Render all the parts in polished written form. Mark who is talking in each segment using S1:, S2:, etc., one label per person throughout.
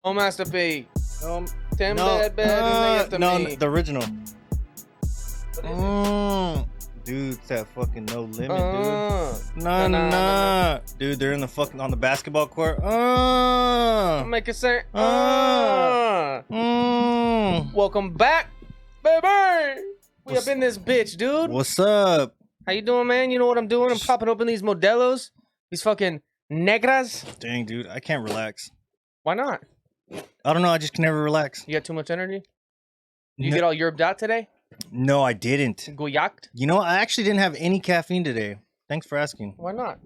S1: Oh, Master P.
S2: No,
S1: The
S2: the original. Dude, it's that fucking No Limit, dude. Nah. Dude, they're in the fucking on the basketball court.
S1: Make it say. Welcome back, baby. We up in this bitch, dude.
S2: What's up?
S1: How you doing, man? You know what I'm doing? I'm popping open these Modelos. These fucking negras.
S2: Dang, dude, I can't relax.
S1: Why not?
S2: I don't know. I just can never relax.
S1: You got too much energy? You get all Europe out today?
S2: No, I didn't.
S1: Goyaked?
S2: You know, I actually didn't have any caffeine today. Thanks for asking.
S1: Why not?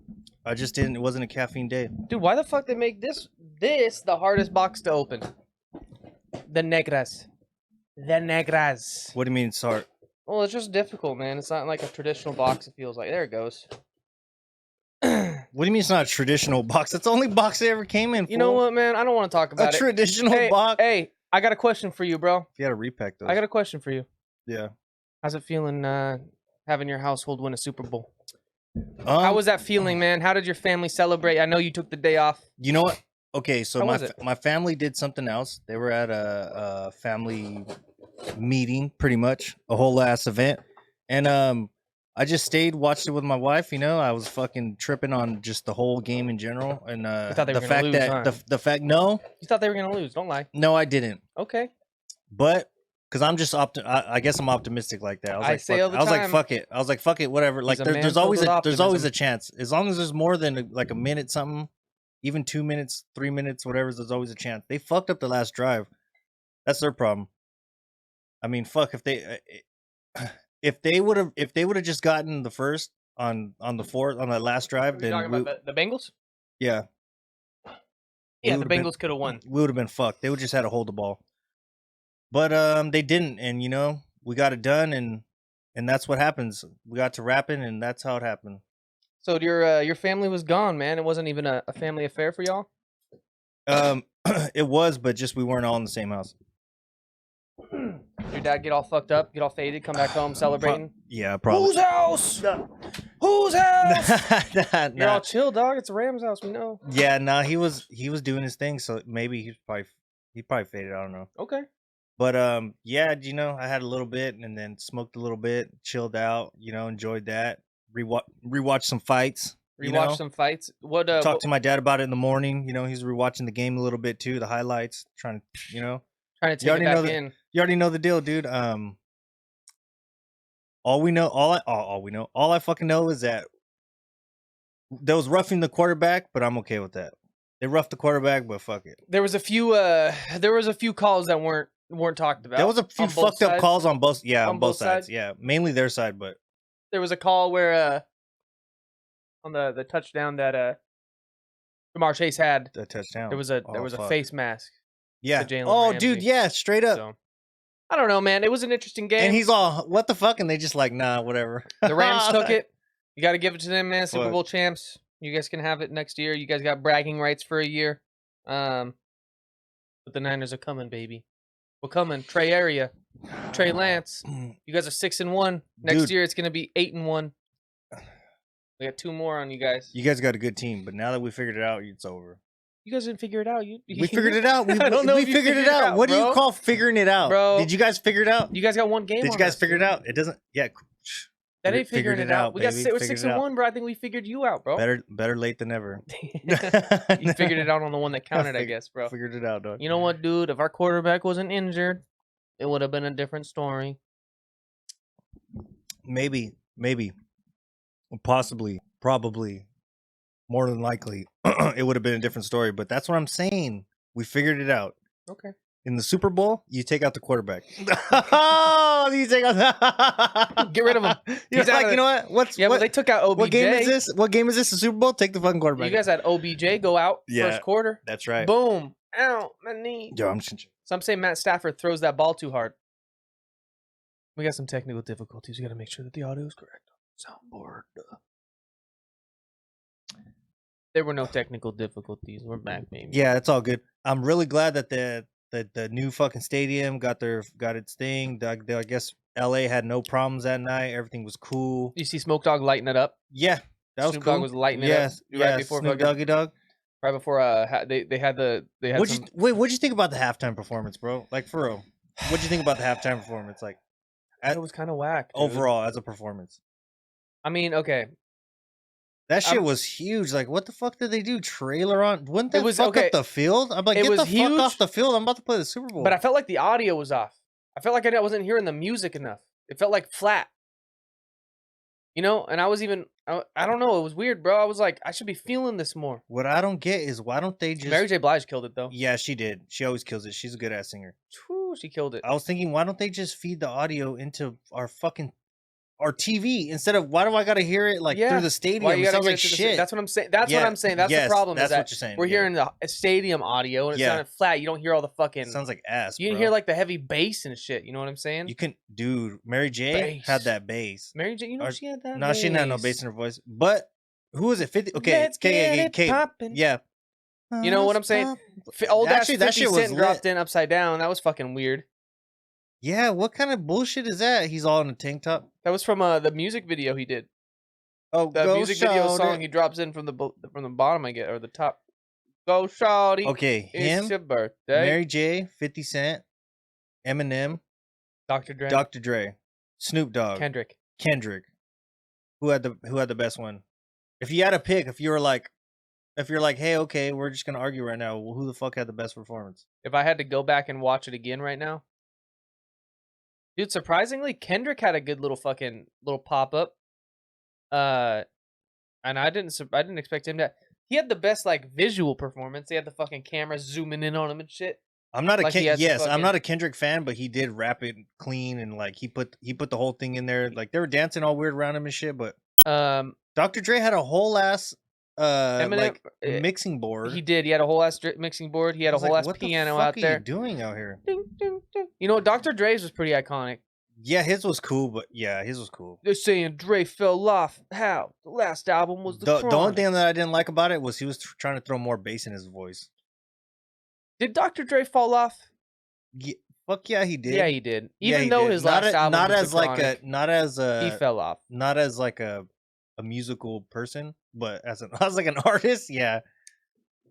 S2: I just didn't. It wasn't a caffeine day.
S1: Dude, why the fuck they make this the hardest box to open? The negras. The negras.
S2: What do you mean it's hard?
S1: Well, it's just difficult, man. It's not like a traditional box, it feels like. There it goes.
S2: What do you mean it's not a traditional box? That's the only box they ever came in.
S1: You know what, man? I don't want to talk about
S2: a traditional box.
S1: Hey, I got a question for you, bro.
S2: You got to repack those.
S1: I got a question for you.
S2: Yeah.
S1: How's it feeling having your household win a Super Bowl?
S2: How
S1: was that feeling, man? How did your family celebrate? I know you took the day off.
S2: You know what? Okay, so
S1: How was
S2: my family did something else. They were at a family meeting, pretty much a whole ass event, and I just stayed, watched it with my wife. You know, I was fucking tripping on just the whole game in general, and
S1: thought they were
S2: the
S1: gonna
S2: fact
S1: lose,
S2: that
S1: huh?
S2: the fact no,
S1: You thought they were gonna lose? Don't lie.
S2: no, I didn't.
S1: Okay.
S2: But because I'm just I guess I'm optimistic like that. I was
S1: I
S2: like,
S1: say all the
S2: I was like,
S1: time.
S2: fuck it. I was like, fuck it, whatever. Like
S1: He's a man
S2: there's
S1: filled
S2: always
S1: with
S2: there's always
S1: optimism.
S2: a chance. As long as there's more than like a minute something, even 2 minutes, 3 minutes, whatever, there's always a chance. They fucked up the last drive. That's their problem. I mean, fuck, if they would have just gotten the first on the fourth on that last drive,
S1: Are you
S2: then
S1: talking about the Bengals?
S2: yeah,
S1: Yeah, the
S2: would've been-
S1: Bengals could have won.
S2: we would have been fucked. They would just had to hold the ball. But they didn't, and you know, we got it done, and that's what happens. We got to rapping, and that's how it happened.
S1: So your family was gone, man. It wasn't even a family affair for y'all?
S2: It was, but just we weren't all in the same house.
S1: Your dad get all fucked up, get all faded, come back home celebrating?
S2: Yeah, probably.
S1: Whose house? Whose house?
S2: Nah.
S1: You're all chill, dog. It's a Rams house, we know.
S2: Yeah, no, he was doing his thing, so maybe he probably faded. I don't know.
S1: Okay.
S2: But yeah, you know, I had a little bit and then smoked a little bit, chilled out, you know, enjoyed that. Rewatched some fights.
S1: Rewatch some fights. What
S2: Talked to my dad about it in the morning. You know, he's rewatching the game a little bit too, the highlights, trying to, you know.
S1: trying to
S2: You
S1: take it
S2: already know
S1: back
S2: that-
S1: in?
S2: You already know the deal, dude. All I fucking know is that there was roughing the quarterback, but I'm okay with that. They roughed the quarterback, but fuck it.
S1: There was a few calls that weren't talked about.
S2: There was a few
S1: on both
S2: fucked up
S1: sides.
S2: calls on both
S1: On both
S2: sides.
S1: sides?
S2: Yeah, mainly their side, but
S1: There was a call where on the touchdown that Jamar Chase had,
S2: the touchdown.
S1: there was a
S2: fuck.
S1: face mask.
S2: Yeah.
S1: to Jalen
S2: Oh,
S1: Ramsey.
S2: dude, yeah, straight up.
S1: So I don't know, man. It was an interesting game.
S2: And he's all, what the fuck? And they just like, nah, whatever.
S1: The Rams took it. You got to give it to them, man. Super
S2: Fuck.
S1: Bowl champs. You guys can have it next year. You guys got bragging rights for a year. But the Niners are coming, baby. We're coming. Trey Area, Trey Lance. You guys are 6-1. Next
S2: Dude.
S1: year it's gonna be 8-1. We got 2 more on you guys.
S2: You guys got a good team, but now that we figured it out, it's over.
S1: You guys didn't figure it out.
S2: We figured it out.
S1: I don't know
S2: We
S1: if you
S2: figured it out. What do
S1: bro.
S2: you call figuring it out?
S1: Bro.
S2: Did you guys figure it out?
S1: You guys got 1 game.
S2: Did
S1: on
S2: you guys
S1: us,
S2: figure it
S1: dude.
S2: out? It doesn't. Yeah.
S1: That ain't
S2: Figured
S1: figuring it out. We got
S2: baby.
S1: we're
S2: Figured it out.
S1: 6-1, bro. I think we figured you out, bro.
S2: Better late than never.
S1: You figured it out on the one that counted, I guess, bro.
S2: Figured it out, dog.
S1: You know what, dude? If our quarterback wasn't injured, it would have been a different story.
S2: Maybe, possibly, probably, more than likely, it would have been a different story. But that's what I'm saying. We figured it out.
S1: Okay.
S2: In the Super Bowl, you take out the quarterback. Oh, you take out.
S1: Get rid of him.
S2: You're
S1: He's out
S2: like,
S1: of
S2: you know what?
S1: Yeah, but they took out OBJ.
S2: What game is this? What game is this? The Super Bowl? Take the fucking quarterback.
S1: You guys had OBJ go out
S2: Yeah.
S1: first quarter.
S2: That's right.
S1: Boom. Ow, my knee.
S2: Yo, I'm just.
S1: Some say Matt Stafford throws that ball too hard. We got some technical difficulties. We got to make sure that the audio is correct. Soundboard. There were no technical difficulties. We're back, baby.
S2: Yeah, it's all good. I'm really glad that the new fucking stadium got its thing. I guess LA had no problems that night. Everything was cool.
S1: You see Smoke Dogg lighting it up?
S2: Yeah, that was
S1: Snoop
S2: cool.
S1: Dogg was lighting it
S2: yeah,
S1: up right before
S2: Snoop
S1: fucking-
S2: Doggy Dog.
S1: right before they had some.
S2: What'd you think about the halftime performance, bro? Like for real, what'd you think about the halftime performance? Like
S1: It was kind of whack, dude.
S2: overall as a performance.
S1: I mean, okay,
S2: That shit was huge. Like, what the fuck did they do? Trailer on? Wouldn't that
S1: was-
S2: fuck
S1: okay,
S2: up the field? I'm like,
S1: it
S2: get
S1: was
S2: the fuck
S1: huge,
S2: off the field. I'm about to play the Super Bowl.
S1: but I felt like the audio was off. I felt like I wasn't hearing the music enough. It felt like flat. You know, and I don't know. It was weird, bro. I was like, I should be feeling this more.
S2: What I don't get is why don't they just...
S1: Mary J. Blige killed it, though.
S2: Yeah, she did. She always kills it. She's a good ass singer.
S1: Whew, she killed it.
S2: I was thinking, why don't they just feed the audio into our TV instead of, why do I got to hear it like through the stadium?
S1: It
S2: sounds like shit.
S1: That's what I'm saying. That's what I'm saying. That's the problem.
S2: That's
S1: is that
S2: what you're saying.
S1: We're hearing the stadium audio and it sounded flat. You don't hear all the fucking...
S2: Sounds like ass,
S1: You didn't hear like the heavy bass and shit. You know what I'm saying?
S2: You can... Dude, Mary J had that bass.
S1: Mary J, you know she had that
S2: No,
S1: bass.
S2: she didn't have no bass in her voice. But who is it? 50? Okay,
S1: Let's get it poppin'.
S2: Yeah.
S1: You know what I'm saying? Old ass 50
S2: that shit was
S1: Cent dropped in upside down. That was fucking weird.
S2: Yeah, what kind of bullshit is that? He's all in a tank top.
S1: That was from the music video he did.
S2: Oh,
S1: the music video song he drops in from the bottom, I get, or the top. Go shawty.
S2: Okay,
S1: It's your birthday.
S2: Mary J, 50 Cent, Eminem,
S1: Dr.
S2: Dre, Snoop Dogg,
S1: Kendrick.
S2: Who had the best one? If you had to pick, if you're like, hey, okay, we're just gonna argue right now. Well, who the fuck had the best performance?
S1: If I had to go back and watch it again right now, dude, surprisingly, Kendrick had a good little pop up. And I didn't expect him to. He had the best like visual performance. They had the fucking camera zooming in on him and shit.
S2: I'm not I'm not a Kendrick fan, but he did rap it clean and like he put the whole thing in there. Like they were dancing all weird around him and shit. But Dr. Dre had a whole ass Eminem, mixing board.
S1: He did. He had a whole ass mixing board. He had a whole ass piano out there.
S2: What are you doing out here?
S1: Ding, ding, ding. You know, Dr. Dre's was pretty iconic.
S2: Yeah, his was cool, but his was cool.
S1: They're saying Dre fell off. How? The last album was the
S2: only thing that I didn't like about it was he was trying to throw more bass in his voice.
S1: Did Dr. Dre fall off?
S2: Yeah, fuck yeah, he did.
S1: Yeah, he did. Even though his last album was
S2: he
S1: fell off.
S2: Not as like a musical person, but as like an artist, yeah.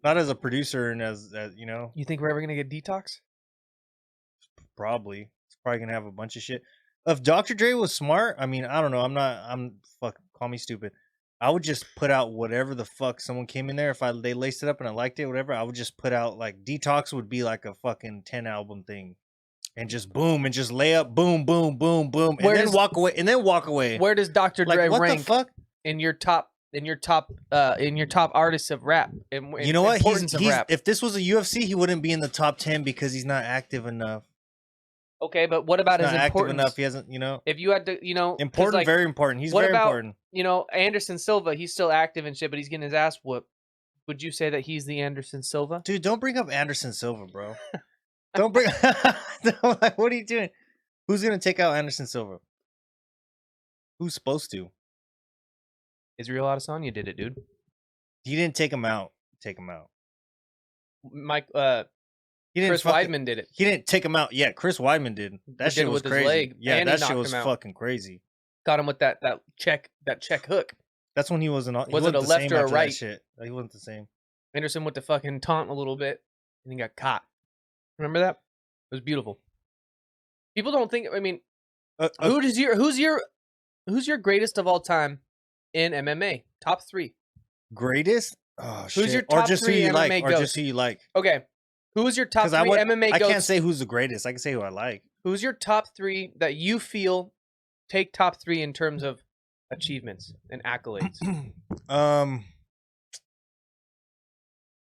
S2: Not as a producer and as you know.
S1: You think we're ever gonna get Detox?
S2: Probably. It's probably gonna have a bunch of shit. If Dr. Dre was smart, I mean, I don't know. Call me stupid. I would just put out whatever the fuck someone came in there. If they laced it up and I liked it, whatever, I would just put out like Detox would be like a fucking 10 album thing. And just boom and just lay up, boom, boom, boom, boom, and then walk away.
S1: Where does Dr. Dre
S2: what
S1: rank
S2: the fuck?
S1: in your top artists of rap?
S2: You know what? If this was a UFC, he wouldn't be in the top 10 because he's not active enough.
S1: Okay, but what about his importance?
S2: Active enough. He hasn't, you know.
S1: If you had to, you know,
S2: important, like, very important. He's very important.
S1: You know, Anderson Silva, he's still active and shit, but he's getting his ass whooped. Would you say that he's the Anderson Silva?
S2: Dude, don't bring up Anderson Silva, bro. Don't bring. What are you doing? Who's gonna take out Anderson Silva? Who's supposed to?
S1: Israel Adesanya did it, dude.
S2: He didn't take him out.
S1: Mike. Chris Weidman did it.
S2: He didn't take him out. Yeah, Chris Weidman did. That shit was crazy.
S1: His leg,
S2: yeah, that shit was fucking crazy.
S1: Got him with that check hook.
S2: That's when he wasn't.
S1: Was it a left or a right?
S2: Shit. He wasn't the same.
S1: Anderson with the fucking taunt a little bit, and he got caught. Remember that? It was beautiful. People don't think. I mean, who's your greatest of all time in MMA? Top 3.
S2: Greatest? Oh shit!
S1: Who's your top 3 MMA
S2: ghost? Or just who you like?
S1: Okay. Who's your top 3 MMA ghost?
S2: I can't say who's the greatest. I can say who I like.
S1: Who's your top 3 that you feel take top 3 in terms of achievements and accolades?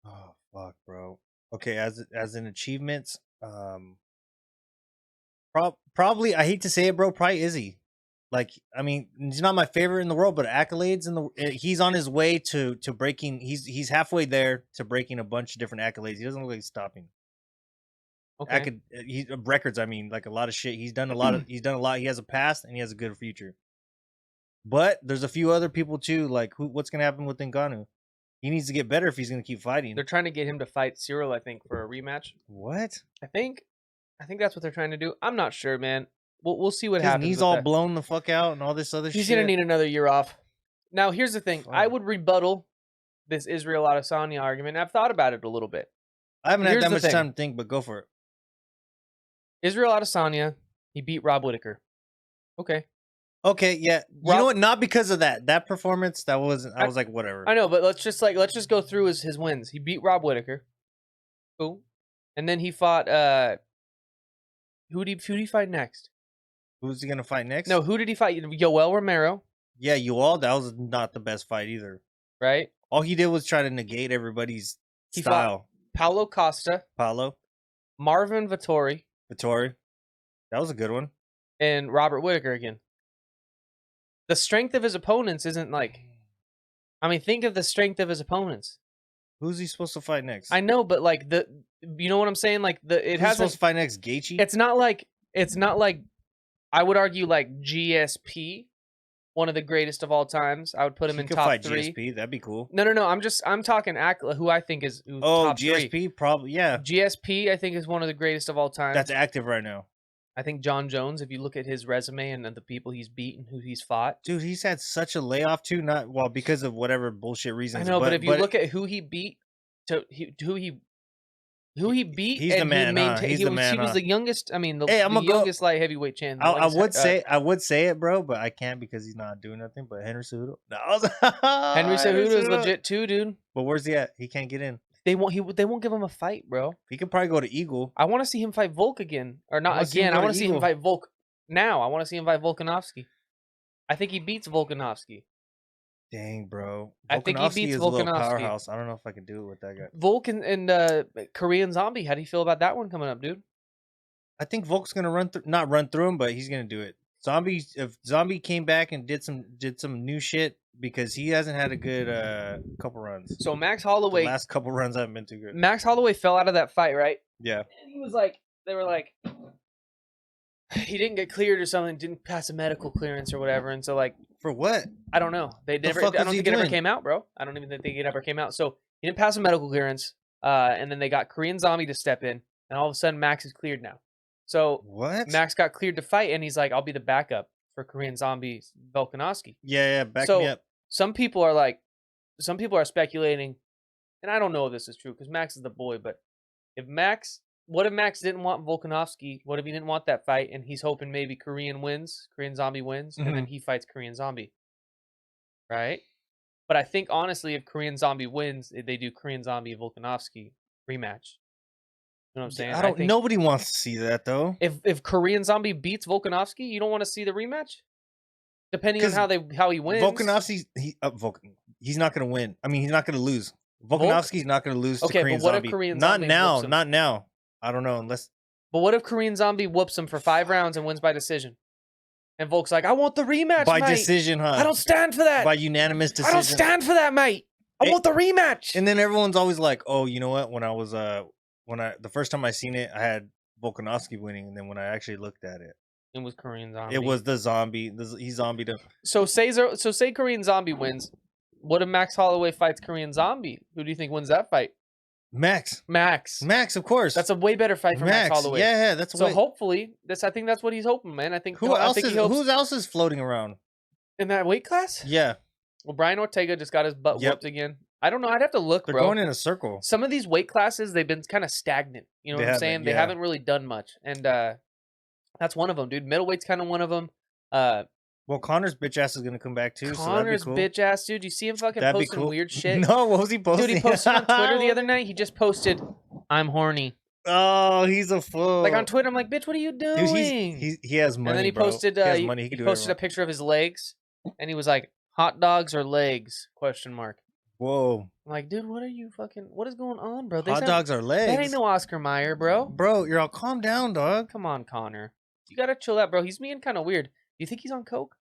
S2: Oh fuck, bro. Okay, as in achievements, probably, I hate to say it, bro, probably Izzy. Like, I mean, he's not my favorite in the world, but accolades he's on his way to breaking. He's halfway there to breaking a bunch of different accolades. He doesn't look like he's stopping.
S1: Okay.
S2: Records. I mean, like a lot of shit. He's done a lot. He has a past and he has a good future. But there's a few other people too. Like, what's gonna happen with Ngannou? He needs to get better if he's gonna keep fighting.
S1: They're trying to get him to fight Cyril, I think, for a rematch.
S2: What?
S1: I think that's what they're trying to do. I'm not sure, man. We'll see what happens.
S2: His knee's all blown the fuck out and all this other shit.
S1: He's gonna need another year off. Now, here's the thing. I would rebuttal this Israel Adesanya argument. And I've thought about it a little bit.
S2: I haven't had
S1: Here's
S2: that
S1: the
S2: much
S1: thing.
S2: time to think, but go for it.
S1: Israel Adesanya, he beat Rob Whittaker. Okay.
S2: Okay, yeah. You know what? Not because of that performance. That wasn't. I was like, whatever.
S1: I know, but let's just go through his wins. He beat Rob Whittaker. Cool. And then he fought who did he fight next?
S2: Who's he gonna fight next?
S1: No, who did he fight? Yoel Romero.
S2: Yeah, Yoel. That was not the best fight either.
S1: Right?
S2: All he did was try to negate everybody's
S1: He
S2: style.
S1: fought Paulo Costa,
S2: Paulo,
S1: Marvin Vettori,
S2: Vettori. That was a good one.
S1: and Robert Whittaker again. The strength of his opponents isn't like, I mean, think of the strength of his opponents.
S2: Who's he supposed to fight next?
S1: I know, but like you know what I'm saying? Like it
S2: Who's
S1: hasn't.
S2: supposed to fight next? Gaethje.
S1: It's not like I would argue like GSP, one of the greatest of all times. I would put him
S2: He
S1: in
S2: could
S1: top
S2: fight
S1: 3.
S2: GSP. That'd be cool.
S1: No. I'm talking Akla, who I think is top
S2: GSP
S1: 3.
S2: probably. Yeah,
S1: GSP I think is one of the greatest of all time.
S2: that's active right now.
S1: I think John Jones, if you look at his resume and the people he's beaten, who he's fought.
S2: Dude, he's had such a layoff too. Not well because of whatever bullshit reasons.
S1: I know, but if you look at who he beat, who he beat,
S2: he's the
S1: and
S2: man.
S1: He was the youngest. I mean, the youngest light heavyweight champ.
S2: I would say it, bro, but I can't because he's not doing nothing. But Henry Cejudo,
S1: Henry Cejudo is legit too, dude.
S2: But where's he at? He can't get in.
S1: They won't give him a fight, bro.
S2: He could probably go to Eagle.
S1: I want to see him fight Volk again, or not again. I want to see him fight Volk now. I want to see him fight Volkanovski. I think he beats Volkanovski.
S2: Dang, bro.
S1: I think he beats
S2: is a little
S1: Volkanovski.
S2: powerhouse. I don't know if I can do it with that guy.
S1: Volk and Korean Zombie. How do you feel about that one coming up, dude?
S2: I think Volk's gonna not run through him, but he's gonna do it. If Zombie came back and did some new shit because he hasn't had a good couple runs.
S1: So Max Holloway,
S2: The last couple runs haven't been too good.
S1: Max Holloway fell out of that fight, right?
S2: Yeah.
S1: And he was like, they were like, he didn't get cleared or something, didn't pass a medical clearance or whatever, and so like,
S2: For what?
S1: I don't know. They never.
S2: fuck
S1: I
S2: was
S1: don't
S2: he
S1: think it ever
S2: doing?
S1: came out, bro. I don't even think it ever came out. So he didn't pass a medical clearance, and then they got Korean Zombie to step in, and all of a sudden Max is cleared now. So
S2: What?
S1: Max got cleared to fight, and he's like, "I'll be the backup for Korean Zombie Volkanovski."
S2: Yeah, back
S1: So-
S2: me up.
S1: Some people are speculating, and I don't know if this is true because Max is the boy. But what if Max didn't want Volkanovski? What if he didn't want that fight, and he's hoping maybe Korean Zombie wins, and then he fights Korean Zombie, right? But I think honestly, if Korean Zombie wins, they do Korean Zombie Volkanovski rematch. You know what I'm saying?
S2: I don't.
S1: think
S2: Nobody wants to see that though.
S1: If Korean Zombie beats Volkanovski, you don't want to see the rematch, depending on
S2: 'Cause
S1: how he wins.
S2: Volkanovski, he's not gonna win. I mean, he's not gonna lose. Volkanovski's not gonna lose
S1: Okay,
S2: to
S1: but
S2: Korean
S1: what if
S2: Zombie.
S1: Korean
S2: Not
S1: Zombie
S2: now.
S1: whoops him?
S2: Not now. I don't know unless.
S1: But what if Korean Zombie whoops him for 5 rounds and wins by decision? And Volk's like, I want the rematch,
S2: By
S1: mate.
S2: decision, huh?
S1: I don't stand for that.
S2: By unanimous
S1: I
S2: decision.
S1: don't stand for that, mate. I want the rematch.
S2: And then everyone's always like, "Oh, you know what? When I was the first time I seen it, I had Volkanovski winning, and then when I actually looked at it,
S1: It was Korean Zombie.
S2: it was the Zombie. He zombied him.
S1: So say Korean Zombie wins. What if Max Holloway fights Korean Zombie? Who do you think wins that fight?
S2: Max,
S1: Max.
S2: of course.
S1: That's a way better fight for Max Holloway.
S2: Yeah, that's
S1: So
S2: way.
S1: hopefully, I think that's what he's hoping, man. I think
S2: Who
S1: I
S2: else
S1: think
S2: is?
S1: he hopes
S2: Who else is floating around?
S1: in that weight class.
S2: Yeah,
S1: Well, Brian Ortega just got his butt
S2: Yep.
S1: whooped again. I don't know. I'd have to look,
S2: they're
S1: bro.
S2: going in a circle.
S1: Some of these weight classes, they've been kind of stagnant. You know
S2: They
S1: what I'm
S2: haven't,
S1: saying? They
S2: yeah.
S1: haven't really done much, and that's one of them, dude. Middleweight's kind of one of them.
S2: Well, Connor's bitch ass is gonna come back too.
S1: Connor's
S2: so that'd be cool.
S1: bitch ass, dude. You see him fucking
S2: That'd be
S1: posting
S2: cool.
S1: weird shit?
S2: No, what was he posting?
S1: Dude, he posted on Twitter the other night. He just posted, "I'm horny."
S2: Oh, he's a fool.
S1: Like on Twitter, I'm like, "Bitch, what are you doing?"
S2: Dude, he has money.
S1: and then he
S2: bro.
S1: posted,
S2: he has
S1: he,
S2: money. He
S1: he
S2: can do
S1: posted a
S2: whatever.
S1: picture of his legs, and he was like, "Hot dogs or legs?" Question mark.
S2: Whoa,
S1: I'm like, dude, what is going on, bro?
S2: hot dogs are legs.
S1: That ain't no Oscar Mayer, bro.
S2: Bro, you're all calm down, dog.
S1: Come on, Connor. You gotta chill out, bro. He's being kind of weird. Do you think he's on coke?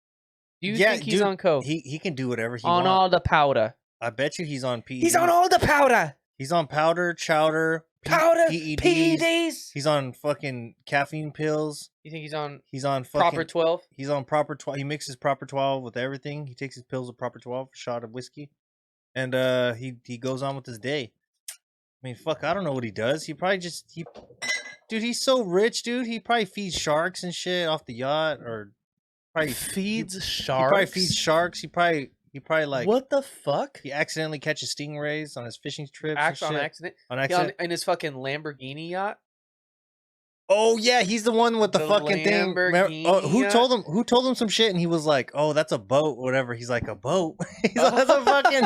S1: Do you
S2: Yeah,
S1: think he's
S2: dude,
S1: on coke?
S2: He can do whatever he
S1: on
S2: wants.
S1: all the powder.
S2: I bet you he's on PEDs.
S1: He's on all the powder.
S2: He's on powder, chowder,
S1: Powder,
S2: PEDs.
S1: PEDs.
S2: He's on fucking caffeine pills.
S1: You think he's on
S2: He's on fucking
S1: proper 12?
S2: He's on proper 12. He mixes proper 12 with everything. He takes his pills with proper 12, a shot of whiskey, and he goes on with his day. I mean, fuck, I don't know what he does. He probably dude, he's so rich, dude. He probably feeds sharks and shit off the yacht, or probably
S1: Feeds
S2: He
S1: sharks.
S2: probably feeds sharks. He probably He probably like
S1: what the fuck?
S2: he accidentally catches stingrays on his fishing trips and shit.
S1: On accident?
S2: On
S1: Yeah,
S2: accident.
S1: in his fucking Lamborghini yacht.
S2: Oh yeah, he's the one with the fucking thing. Oh, who told him some shit? And he was like, "Oh, that's a boat, whatever." He's like, "A boat." He's like,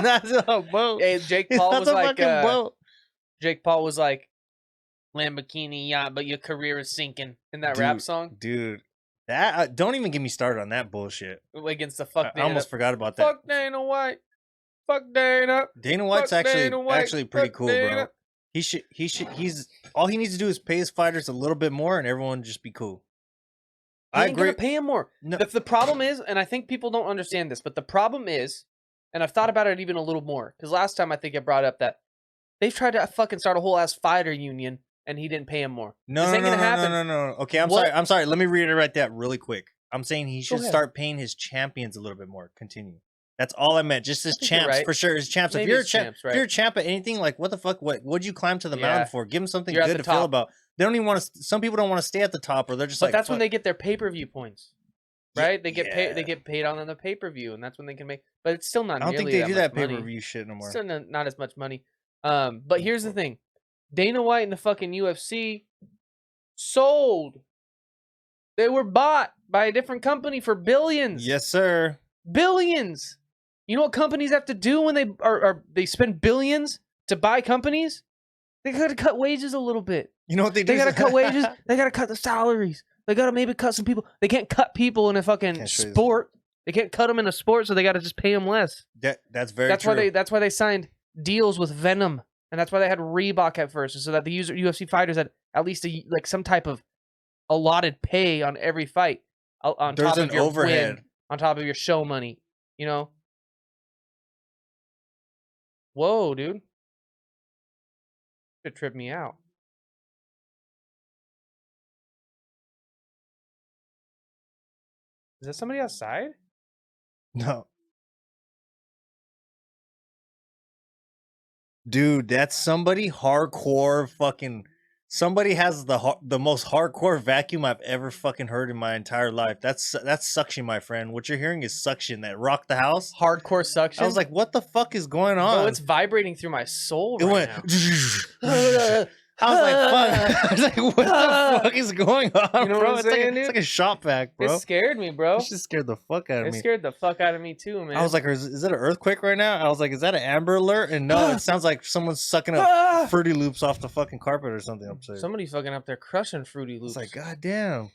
S2: that's a boat.
S1: Hey, Jake Paul was like,
S2: boat.
S1: Jake Paul was like, Lamborghini yacht, but your career is sinking in that rap song.
S2: Dude, that don't even get me started on that bullshit.
S1: Against the fuck.
S2: I almost forgot about that.
S1: Fuck Dana White. Fuck Dana.
S2: Dana White's actually pretty cool,
S1: Dana.
S2: bro. He's all he needs to do is pay his fighters a little bit more, and everyone just be cool.
S1: I agree. Gonna pay him more.
S2: No.
S1: The problem is, and I think people don't understand this, but the problem is, and I've thought about it even a little more, because last time I think I brought up that they've tried to fucking start a whole ass fighter union, and he didn't pay him more.
S2: No. Okay, I'm sorry. Let me reiterate that really quick. I'm saying he should start paying his champions a little bit more. Continue. That's all I meant. Just his champs, for sure. His champs. Maybe if you're a champ at anything, like what the fuck? What'd you climb to the mountain for? Give them something good to feel about. They don't even want to. Some people don't want to stay at the top, or they're just. But
S1: that's when they get their pay-per-view points, right? They get paid. They get paid on the pay-per-view, and that's when they can make. But it's still not.
S2: I don't think they do that pay-per-view shit no more.
S1: Still not as much money. But here's the thing: Dana White and the fucking UFC sold. They were bought by a different company for billions.
S2: Yes, sir.
S1: Billions. You know what companies have to do when they spend billions to buy companies? They got to cut wages a little bit.
S2: You know what they do?
S1: They got to cut wages. They got to cut the salaries. They got to maybe cut some people. They can't cut people in a fucking sport. They can't cut them in a sport, so they got to just pay them less.
S2: That's very true.
S1: That's why they signed deals with Venom, and that's why they had Reebok at first, so that the UFC fighters had at least some type of allotted pay on every fight. On
S2: There's
S1: top of your
S2: overhead.
S1: win, on top of your show money, you know. Whoa, dude. It tripped me out. Is that somebody outside?
S2: No. Dude, that's somebody hardcore fucking... Somebody has the most hardcore vacuum I've ever fucking heard in my entire life. That's suction, my friend. What you're hearing is suction that rocked the house.
S1: Hardcore suction?
S2: I was like, what the fuck is going on?
S1: Oh, it's vibrating through my soul
S2: it
S1: right
S2: now. I was like, fuck. I was like, what the fuck is going on,
S1: you know
S2: bro?
S1: What I'm saying,
S2: it's like a shop vac, bro.
S1: It scared me, bro.
S2: It just scared the fuck out of me.
S1: It scared the fuck out of me too, man.
S2: I was like, is it an earthquake right now? I was like, is that an Amber Alert? And no, it sounds like someone's sucking up Fruity Loops off the fucking carpet or something. I'm saying.
S1: Somebody's fucking up there crushing Fruity Loops.
S2: It's like, god damn.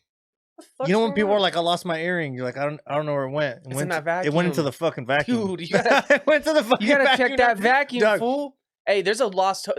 S2: You know when people are like, I lost my earring, you're like, I don't know where it went.
S1: It's in that vacuum.
S2: It went into the fucking vacuum.
S1: Dude, you gotta,
S2: it went to the fucking
S1: you gotta
S2: vacuum.
S1: check that vacuum,
S2: Doug.
S1: Fool. Hey, there's a lost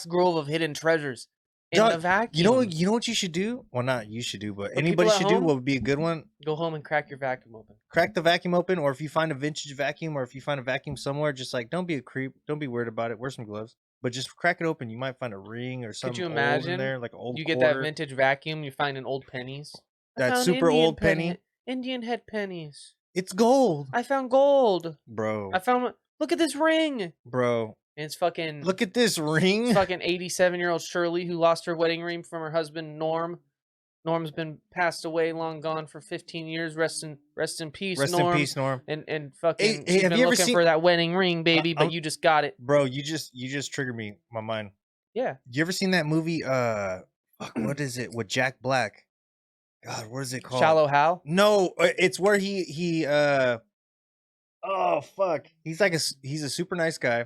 S1: grove of hidden treasures in the vacuum.
S2: You know what you should do? Well, not you should do, but anybody should do. What would be a good one?
S1: Go home and crack your vacuum open.
S2: Crack the vacuum open, or if you find a vintage vacuum, or if you find a vacuum somewhere, just like don't be a creep, don't be weird about it. Wear some gloves, but just crack it open. You might find a ring or something.
S1: Could you imagine
S2: old in there, like an old?
S1: You get that vintage vacuum, you find an old pennies.
S2: That super old penny.
S1: Indian head pennies.
S2: It's gold.
S1: I found gold,
S2: bro.
S1: Look at this ring,
S2: bro.
S1: And it's fucking.
S2: Look at this ring.
S1: It's fucking 87-year-old Shirley who lost her wedding ring from her husband Norm. Norm's been passed away, long gone for 15 years. Rest in peace,
S2: Rest
S1: Norm.
S2: in peace, Norm.
S1: And fucking. She's been looking for that wedding ring, baby, but you just got it,
S2: bro. You just triggered me, my mind.
S1: Yeah.
S2: You ever seen that movie? What is it with Jack Black? God, what is it called?
S1: Shallow Hal?
S2: No, it's where he oh fuck. He's a super nice guy,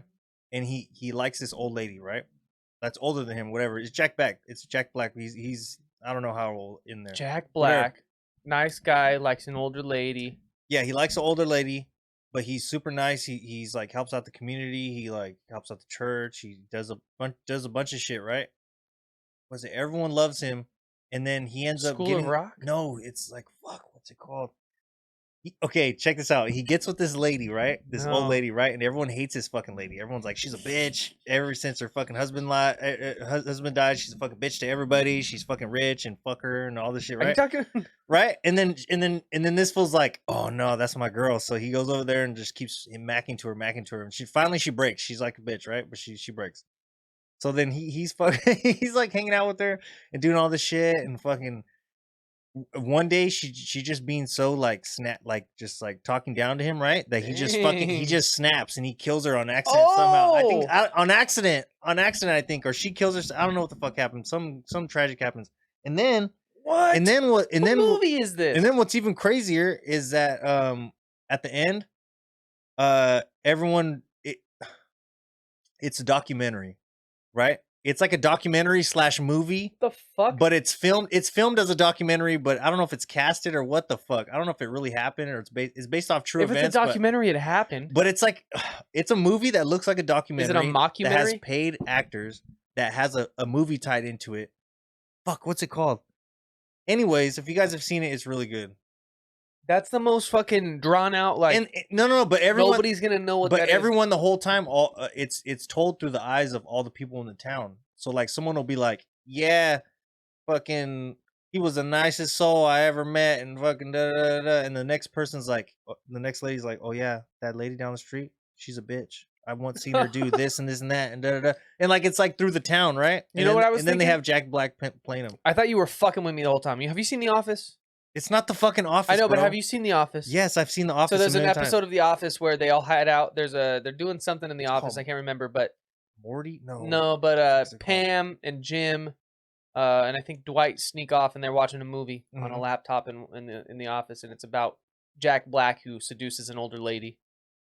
S2: and he likes this old lady, right? That's older than him, whatever. It's Jack Black. It's Jack Black. He's I don't know how old in there.
S1: Jack Black, nice guy, likes an older lady.
S2: Yeah, he likes an older lady, but he's super nice. He's like helps out the community. He like helps out the church. He does a bunch of shit, right? Was it everyone loves him? And then he ends up getting...
S1: School of Rock?
S2: No, it's like, fuck, what's it called? Okay, check this out. He gets with this lady, right? This old lady, right? And everyone hates this fucking lady. Everyone's like, she's a bitch. Ever since her fucking husband died, she's a fucking bitch to everybody. She's fucking rich and fuck her and all this shit, right?
S1: Are you talking...
S2: Right? And then this fool's like, oh no, that's my girl. So he goes over there and just keeps macking to her. And she breaks. She's like a bitch, right? But she breaks. So then he's fucking, he's like hanging out with her and doing all this shit and fucking, one day she just being so like just like talking down to him, right? That he
S1: Dang.
S2: just snaps and he kills her on accident somehow. I think
S1: Oh!
S2: on accident, I think, or she kills her. I don't know what the fuck happened. Some tragic happens, and then
S1: What?
S2: and then what? And
S1: What
S2: then
S1: movie is this?
S2: and then what's even crazier is that at the end, everyone it's a documentary, right? It's like a documentary / movie.
S1: the fuck?
S2: But it's filmed as a documentary, but I don't know if it's casted or what the fuck. I don't know if it really happened or it's based off true
S1: If
S2: events.
S1: it's a documentary, it happened.
S2: But it's like it's a movie that looks like a documentary.
S1: Is it a mockumentary?
S2: That has paid actors, that has a movie tied into it. Fuck, what's it called? Anyways, if you guys have seen it, it's really good.
S1: That's the most fucking drawn out. Like,
S2: And no, but everyone,
S1: nobody's gonna know what.
S2: but
S1: that
S2: everyone the whole time, it's told through the eyes of all the people in the town. So like someone will be like, yeah, fucking, he was the nicest soul I ever met, and fucking da da da. And the next person's like, the next lady's like, oh yeah, that lady down the street, she's a bitch. I once seen her do this and this and that and da da da. And like it's like through the town, right?
S1: You know what I was
S2: And then they
S1: thinking?
S2: have Jack Black playing him.
S1: I thought you were fucking with me the whole time. Have you seen The Office?
S2: It's not the fucking Office.
S1: I know, but
S2: bro.
S1: have you seen The Office?
S2: Yes, I've seen The Office.
S1: So there's
S2: a
S1: an
S2: million
S1: episode
S2: times.
S1: of The Office where they all hide out. They're doing something in the office.
S2: called
S1: I can't remember, but
S2: Morty.
S1: no, but
S2: What's it called?
S1: Pam and Jim, and I think Dwight sneak off and they're watching a movie on a
S2: Mhm.
S1: laptop in the office, and it's about Jack Black who seduces an older lady.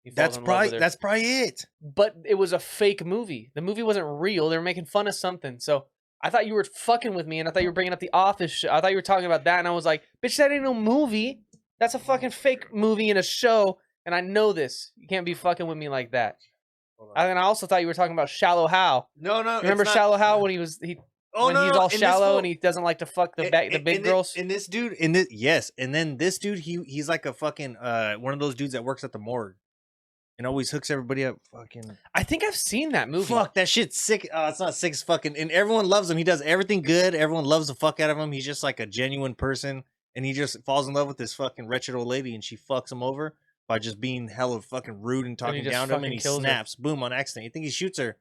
S1: He falls
S2: That's
S1: in love with her.
S2: probably it.
S1: But it was a fake movie. The movie wasn't real. They were making fun of something. So I thought you were fucking with me, and I thought you were bringing up The Office. I thought you were talking about that, and I was like, bitch, that ain't no movie. That's a fucking fake movie in a show, and I know this. You can't be fucking with me like that. And I also thought you were talking about Shallow Hal.
S2: No.
S1: Remember Shallow Hal when he's all shallow and he doesn't like to fuck the big girls?
S2: And this dude, yes, and then this dude, he's like a fucking one of those dudes that works at the morgue, and always hooks everybody up. Fucking,
S1: I think I've seen that movie.
S2: fuck, that shit's sick. It's not sick. It's fucking, and everyone loves him. He does everything good. Everyone loves the fuck out of him. He's just like a genuine person, and he just falls in love with this fucking wretched old lady, and she fucks him over by just being hella fucking rude and talking
S1: just
S2: down to him, and
S1: fucking
S2: he
S1: kills her.
S2: snaps, boom, on accident. You think he shoots her?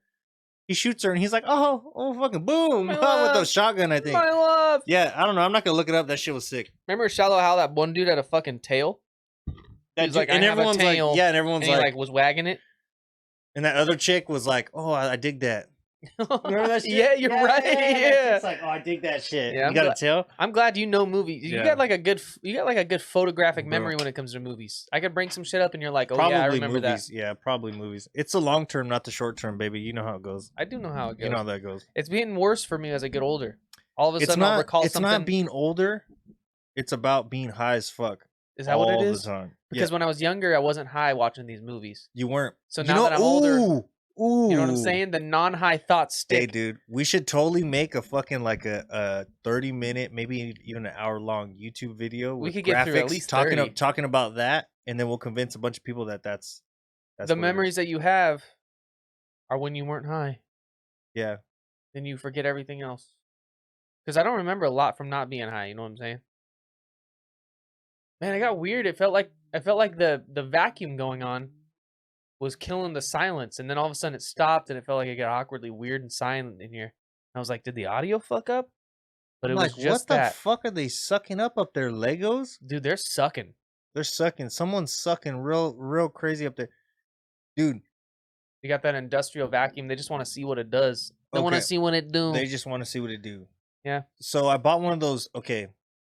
S2: He shoots her, and he's like, oh, fucking boom,
S1: My
S2: with
S1: love.
S2: the shotgun. I think.
S1: My love.
S2: Yeah, I don't know. I'm not gonna look it up. That shit was sick.
S1: Remember Shallow Hal? That one dude had a fucking tail.
S2: That
S1: He's like,
S2: and
S1: I have a
S2: everyone's
S1: tail,
S2: like, yeah, and everyone's
S1: And he
S2: like,
S1: like was wagging it.
S2: and that other chick was like, oh, I dig that. Remember that shit?
S1: Yeah, you're right. Yeah.
S2: It's like, oh, I dig that shit.
S1: Yeah,
S2: You
S1: I'm
S2: got a
S1: glad-
S2: tail?
S1: I'm glad you know movies. You
S2: Yeah.
S1: got like a good photographic
S2: Bro.
S1: memory when it comes to movies. I could bring some shit up and you're like, oh
S2: Probably
S1: yeah, I remember
S2: movies.
S1: that.
S2: Yeah, probably movies. It's the long term, not the short term, baby. You know how it goes.
S1: I do know how it goes.
S2: You know how that goes.
S1: It's getting worse for me as I get older. All of a
S2: It's
S1: sudden, I'll
S2: not.
S1: recall
S2: It's
S1: something.
S2: not being older. It's about being high as fuck.
S1: Is that what it
S2: all
S1: is?
S2: the time.
S1: Because
S2: Yeah,
S1: when I was younger, I wasn't high watching these movies.
S2: you weren't.
S1: So
S2: You
S1: now
S2: know-
S1: that I'm older,
S2: ooh,
S1: you know what I'm saying? The non-high thoughts stick.
S2: Hey, dude, we should totally make a fucking like a 30-minute, maybe even an hour long YouTube video.
S1: We
S2: With
S1: could get through at
S2: graphics
S1: least
S2: talking
S1: 30.
S2: talking about that, and then we'll convince a bunch of people that's
S1: The
S2: what it is.
S1: memories that you have are when you weren't high.
S2: Yeah,
S1: Then you forget everything else. Because I don't remember a lot from not being high. You know what I'm saying? Man, it got weird. I felt like the vacuum going on was killing the silence, and then all of a sudden it stopped, and it felt like it got awkwardly weird and silent in here. I was like, did the audio fuck up? But
S2: I'm
S1: it was
S2: like,
S1: just
S2: what the
S1: that.
S2: fuck are they sucking up there? Legos?
S1: Dude, they're sucking.
S2: They're sucking. Someone's sucking real crazy up there, dude.
S1: You got that industrial vacuum. They just want to see what it does. They want to
S2: Okay.
S1: see what it do.
S2: They just want to see what it do.
S1: Yeah.
S2: So I bought one of those. Okay,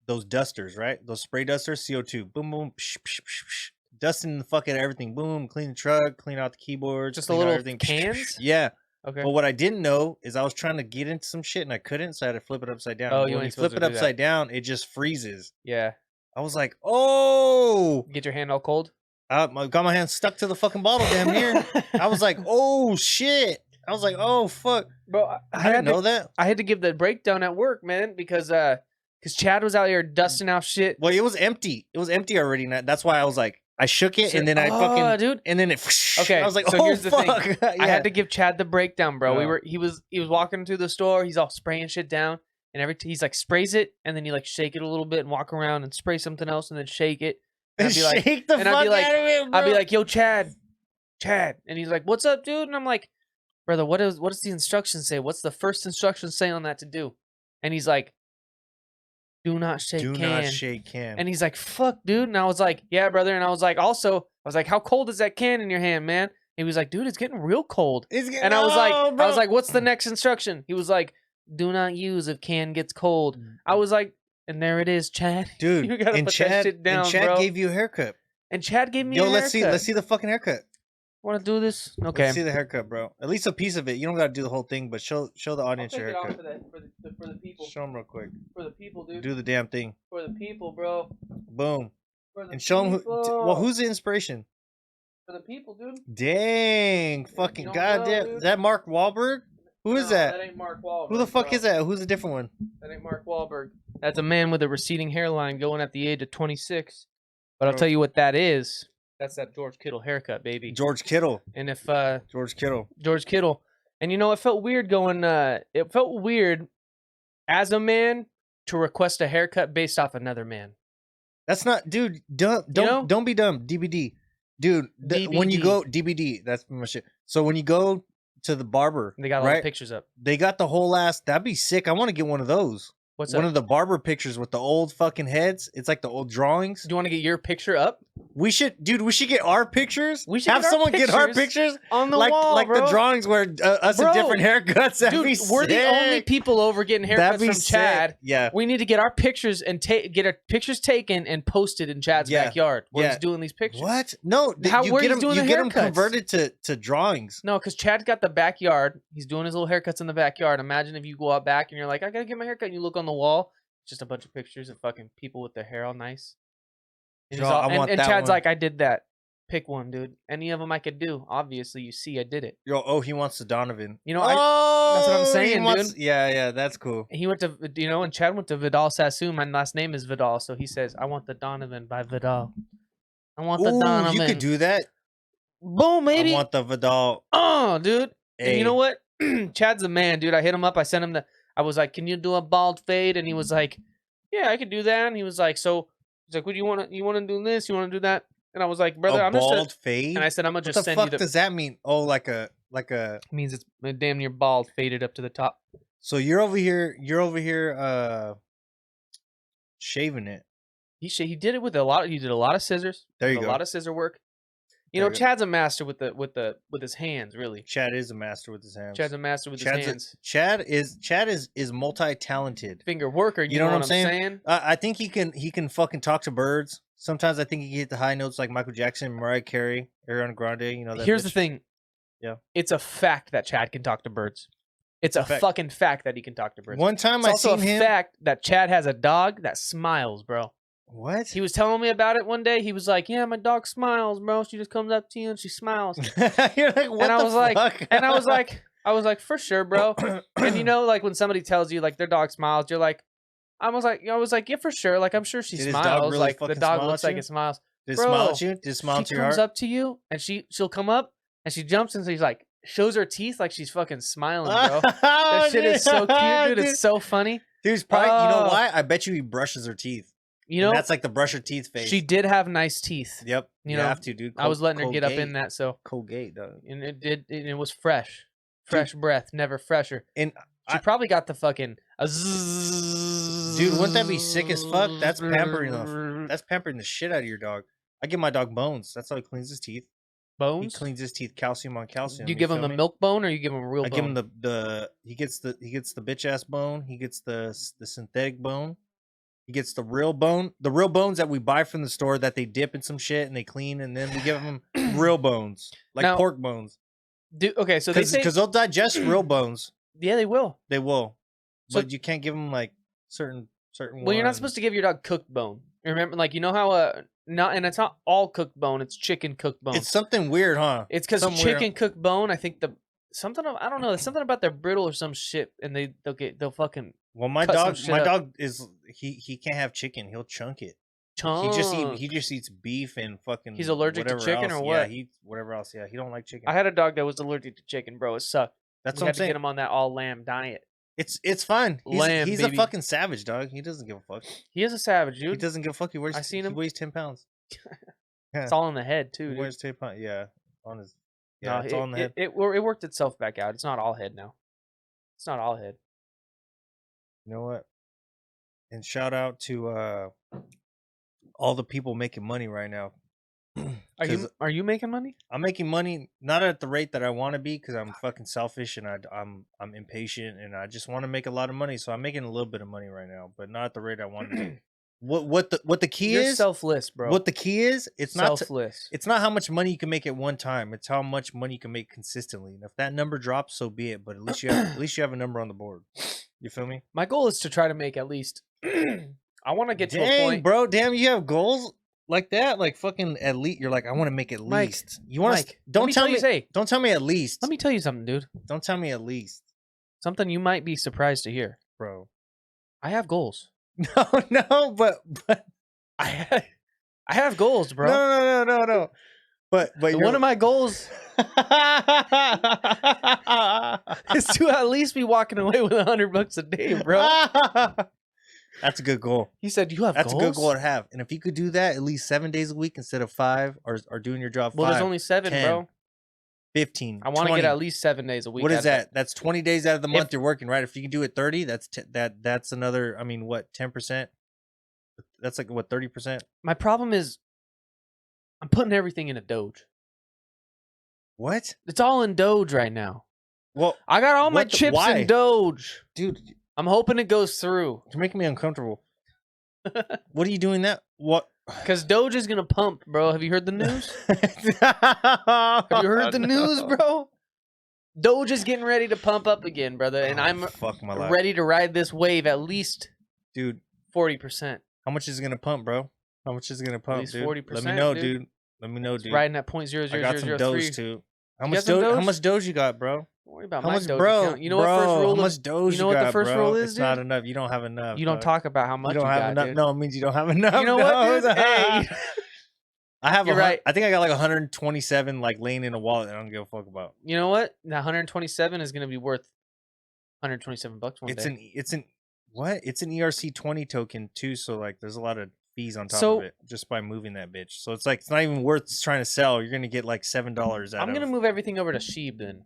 S2: those dusters, right? Those spray dusters, CO2. Boom, boom, psh, psh, psh, psh. Dusting the fuck out of everything. Boom, clean the truck, clean out the keyboards.
S1: Just a
S2: clean out
S1: little
S2: everything. Psh, psh, psh.
S1: cans?
S2: Yeah.
S1: Okay.
S2: But what I didn't know is I was trying to get into some shit and I couldn't, so I had to flip it upside down.
S1: Oh,
S2: When
S1: you
S2: you
S1: ain't
S2: flip
S1: supposed
S2: it
S1: to do that.
S2: upside down, it just freezes.
S1: Yeah.
S2: I was like, oh,
S1: Get your hand all cold.
S2: I got my hand stuck to the fucking bottle damn near. I was like, oh shit. I was like, oh fuck.
S1: Bro,
S2: I didn't know that.
S1: I had to give the breakdown at work, man, because Chad was out here dusting out shit.
S2: Well, it was empty. It was empty already. And that's why I was like, I shook it and then I fucking,
S1: dude.
S2: and then it.
S1: Okay,
S2: I was like,
S1: so
S2: oh
S1: here's the thing.
S2: fuck.
S1: I
S2: Yeah.
S1: had to give Chad the breakdown, bro.
S2: Yeah.
S1: He was walking through the store. He's all spraying shit down, and he's like sprays it, and then you like shake it a little bit and walk around and spray something else, and then shake it. And I'd be like,
S2: Shake the
S1: and I'd
S2: fuck
S1: be like-
S2: out of it, bro.
S1: I'd be like, yo, Chad, and he's like, what's up, dude? And I'm like, brother, what does the instructions say? What's the first instruction say on that to do? And he's like, Do not shake
S2: Do
S1: can.
S2: not shake can.
S1: And he's like, fuck, dude. And I was like, yeah, brother. And I was like, how cold is that can in your hand, man? He was like, dude, it's getting real cold. And I was like, what's the next instruction? He was like, do not use if can gets cold. I was like, and there it is, Chad.
S2: Dude,
S1: You gotta put that shit down,
S2: and Chad
S1: bro.
S2: gave you a haircut.
S1: And Chad gave me a
S2: let's
S1: haircut.
S2: see the fucking haircut.
S1: Want to do this? Okay.
S2: Let's see the haircut, bro. At least a piece of it. You don't gotta do the whole thing, but show the audience your haircut.
S1: For the people.
S2: Show them real quick.
S1: For the people, dude.
S2: Do the damn thing.
S1: For the people, bro.
S2: Boom.
S1: For the
S2: And show them
S1: people.
S2: who's the inspiration?
S1: For the people, dude.
S2: Dang, fucking
S1: don't
S2: goddamn.
S1: know,
S2: Is that Mark Wahlberg? Who is that?
S1: That ain't Mark Wahlberg.
S2: Who the fuck
S1: bro.
S2: is that? Who's a different one?
S1: That ain't Mark Wahlberg. That's a man with a receding hairline going at the age of 26. But I'll
S2: Bro.
S1: tell you what that is. That's that George Kittle haircut, baby.
S2: George Kittle.
S1: And if
S2: George Kittle.
S1: George Kittle, and you know, it felt weird going. It felt weird as a man to request a haircut based off another man.
S2: That's not, dude. Don't be dumb. DBD, dude. When you go DBD, that's my shit. So when you go to the barber,
S1: They got a lot of pictures up.
S2: They got the whole ass. That'd be sick. I want to get one of those.
S1: What's
S2: one
S1: up?
S2: of the barber pictures with the old fucking heads. It's like the old drawings.
S1: Do you want to get your picture up
S2: We should get our pictures.
S1: We should
S2: have
S1: get our
S2: someone get our
S1: pictures
S2: pictures
S1: on the
S2: like
S1: wall,
S2: like
S1: bro?
S2: the drawings where us in
S1: Bro,
S2: different haircuts. That'd
S1: Dude,
S2: be
S1: we're the only
S2: sick.
S1: people over getting
S2: That'd
S1: haircuts
S2: be
S1: from
S2: sick.
S1: Chad.
S2: Yeah.
S1: We need to get our pictures and get our pictures taken and posted in Chad's
S2: Yeah.
S1: backyard where
S2: Yeah.
S1: he's doing these pictures.
S2: What? No.
S1: Where he's doing
S2: you
S1: the
S2: get them
S1: haircuts.
S2: converted to drawings.
S1: No, because Chad's got the backyard. He's doing his little haircuts in the backyard. Imagine if you go out back and you're like, I gotta get my haircut. And you look on the wall, it's just a bunch of pictures of fucking people with their hair all nice. And,
S2: Yo,
S1: he's all,
S2: I want
S1: and
S2: that
S1: Chad's
S2: one.
S1: like, I did that. Pick one, dude. Any of them I could do. Obviously, you see, I did it.
S2: Yo, he wants the Donovan.
S1: You know, that's what I'm saying, dude.
S2: Yeah, that's cool.
S1: He went to, and Chad went to Vidal Sassoon. My last name is Vidal, so he says, I want the Donovan by Vidal. I want the Donovan.
S2: You could do that.
S1: Boom, maybe.
S2: I want the Vidal.
S1: Oh, dude. And
S2: Hey.
S1: you know what? Chad's the man, dude. I hit him up. I sent him I was like, can you do a bald fade? And he was like, yeah, I could do that. And he was like, what do you want to do this? You want to do that? And I was like, brother, I'm just
S2: bald fade.
S1: And I said, I'm gonna
S2: What
S1: just
S2: the
S1: send you
S2: fuck does that mean? Oh, like a.
S1: means it's damn near bald, faded up to the top.
S2: So you're over here. Shaving it.
S1: He did it with he did a lot of scissors.
S2: There you
S1: a
S2: go.
S1: lot of scissor work. You
S2: There
S1: know,
S2: you go.
S1: Chad's a master with his hands, really.
S2: Chad is a master with his hands.
S1: Chad's a master with his hands.
S2: Chad is multi-talented.
S1: Finger worker, you know what I'm saying?
S2: I think he can fucking talk to birds. Sometimes I think he can hit the high notes like Michael Jackson, Mariah Carey, Ariana Grande. You know that.
S1: Here's the
S2: bitch.
S1: thing.
S2: Yeah.
S1: It's a fact that Chad can talk to birds. It's a
S2: fact.
S1: fucking fact that he can talk to birds.
S2: One time
S1: It's
S2: I
S1: also
S2: seen
S1: a
S2: him.
S1: fact that Chad has a dog that smiles, bro.
S2: What?
S1: He was telling me about it one day. He was like, "Yeah, my dog smiles, bro. She just comes up to you and she smiles."
S2: You're like, what
S1: and I
S2: the
S1: was
S2: fuck?
S1: like, I was like, for sure, bro. And you know, like when somebody tells you like their dog smiles, you're like, I was like, yeah, for sure. Like I'm sure she
S2: Did his dog
S1: smiles.
S2: really
S1: Like the
S2: fucking
S1: dog
S2: smile
S1: looks
S2: at
S1: like
S2: you?
S1: it smiles.
S2: Did it
S1: Bro,
S2: smile at you? Did it smile
S1: She
S2: to your
S1: comes
S2: heart?
S1: up to you and she'll come up and she jumps and she's like shows her teeth like she's fucking smiling, bro. That shit is so cute, dude. It's so funny.
S2: Dude's probably. You know
S1: Oh.
S2: why? I bet you he brushes her teeth.
S1: You know,
S2: And that's like the brush her teeth face.
S1: she did have nice teeth.
S2: Yep.
S1: You
S2: You
S1: know,
S2: have to, dude.
S1: I was letting her get up in that, so
S2: Colgate, dog.
S1: and it was fresh breath, never fresher.
S2: And
S1: She probably got the fucking
S2: dude, wouldn't that be sick as fuck? That's pampering that's pampering the shit out of your dog. I give my dog bones. That's how he cleans his teeth.
S1: bones.
S2: He cleans his teeth calcium on calcium.
S1: Do you give him
S2: feel
S1: the
S2: me?
S1: milk bone or you give him a real
S2: I
S1: bone?
S2: give him the he gets the bitch ass bone. He gets the synthetic bone. He gets the real bone. The real bones that we buy from the store that they dip in some shit and they clean, and then we give him real bones, like
S1: Now,
S2: pork bones,
S1: Okay, so they say
S2: because they'll digest real bones.
S1: yeah, they will.
S2: They will,
S1: So-
S2: but you can't give them like certain.
S1: Well, you're not supposed to give your dog cooked bone. Remember, like you know how and it's not all cooked bone. It's chicken cooked bone.
S2: It's something weird, huh?
S1: It's because
S2: something weird.
S1: chicken cooked bone. I think I don't know. There's something about their brittle or some shit, and they'll fucking
S2: Well, my
S1: cut some
S2: dog,
S1: shit
S2: my
S1: up.
S2: dog is he can't have chicken. He'll chunk it.
S1: chunk.
S2: He just eats beef and fucking.
S1: He's allergic to
S2: whatever
S1: chicken
S2: else.
S1: or
S2: Yeah,
S1: what?
S2: he whatever else. Yeah, he don't like chicken.
S1: I had a dog that was allergic to chicken, bro. It sucked.
S2: That's
S1: We
S2: what I'm
S1: had to get
S2: saying.
S1: him on that all lamb diet.
S2: It's fine.
S1: Lamb,
S2: he's
S1: baby.
S2: a fucking savage, dog. He doesn't give a fuck.
S1: He is a savage,
S2: He
S1: dude.
S2: doesn't give a fuck. He weighs.
S1: I seen him.
S2: He weighs 10 pounds.
S1: It's all in the head too,
S2: He
S1: dude.
S2: weighs 10 pounds. Yeah, on his. Yeah,
S1: No,
S2: it's all in the head.
S1: It worked itself back out. It's not all head now. It's not all head.
S2: You know what? And shout out to all the people making money right now.
S1: Are you making money?
S2: I'm making money not at the rate that I want to be because I'm fucking selfish and I'm impatient and I just want to make a lot of money. So I'm making a little bit of money right now, but not at the rate I want to be. What the key
S1: You're
S2: is?
S1: selfless, bro.
S2: What the key is? It's not
S1: selfless.
S2: it's not how much money you can make at one time. It's how much money you can make consistently. And if that number drops, so be it. But at least you have a number on the board. You feel me?
S1: My goal is to try to make at least. I want to get to a
S2: Dang,
S1: point,
S2: bro. Damn, you have goals like that. Like fucking at least. You're like, I want to make at
S1: Mike,
S2: least. You want to?
S1: Mike,
S2: Don't tell me.
S1: Hey,
S2: Don't tell me at least.
S1: let me tell you something, dude.
S2: Don't tell me at least,
S1: Something you might be surprised to hear.
S2: bro.
S1: I have goals.
S2: No, but
S1: I have goals, bro.
S2: no. But
S1: One of my goals is to at least be walking away with $100 a day, bro.
S2: That's a good goal.
S1: He said, "You have
S2: That's
S1: goals?"
S2: a good goal to have. And if you could do that at least 7 days a week instead of 5, or doing your job 5,
S1: Well, there's only 7,
S2: 10,
S1: bro.
S2: 15.
S1: I want to
S2: 20.
S1: get at least 7 days a week.
S2: What is that? That's 20 days out of the month
S1: If-
S2: you're working, right? If you can do it 30, that's another. I mean, what, 10%? That's like what, 30%?
S1: My problem is, I'm putting everything in a Doge.
S2: What?
S1: It's all in Doge right now.
S2: Well,
S1: I got all my
S2: What the-
S1: chips
S2: why?
S1: in Doge.
S2: dude,
S1: I'm hoping it goes through.
S2: you're making me uncomfortable. What are you doing that? What?
S1: Because Doge is going to pump, bro. Have you heard the news? Have you heard the news, bro? Doge is getting ready to pump up again, brother. And I'm
S2: fuck my life,
S1: ready to ride this wave at least
S2: dude.
S1: 40%.
S2: How much is it gonna pump, bro? How much is it gonna pump,
S1: least
S2: dude?
S1: 40%,
S2: Let me know,
S1: dude.
S2: dude. Let me know,
S1: It's
S2: dude.
S1: riding at
S2: I got some
S1: 0.00003.
S2: Doge too. How
S1: You
S2: much
S1: got some
S2: Doge? How
S1: Doge?
S2: much Doge you got, bro?
S1: Don't worry about
S2: How
S1: my
S2: much,
S1: Doge
S2: bro?
S1: account. You know what first
S2: Bro,
S1: rule
S2: how
S1: of-
S2: much Doge
S1: you know what the
S2: got,
S1: first
S2: bro?
S1: rule is,
S2: It's not
S1: dude?
S2: enough. You don't have enough.
S1: You don't
S2: dog.
S1: talk about how much
S2: You don't have
S1: got,
S2: enough.
S1: dude.
S2: No, it means you don't have enough.
S1: You know what, dude? Hey.
S2: I have.
S1: You're right.
S2: I think I got like 127 like laying in a wallet. That I don't give a fuck about.
S1: You know what? That 127 is going to be worth $127 one
S2: It's
S1: day.
S2: an what? It's an ERC20 token too. So like, there's a lot of fees on top
S1: So-
S2: of it just by moving that bitch. So it's like it's not even worth trying to sell. You're gonna get like $7 out
S1: I'm
S2: of.
S1: going to move everything over to Sheeb then.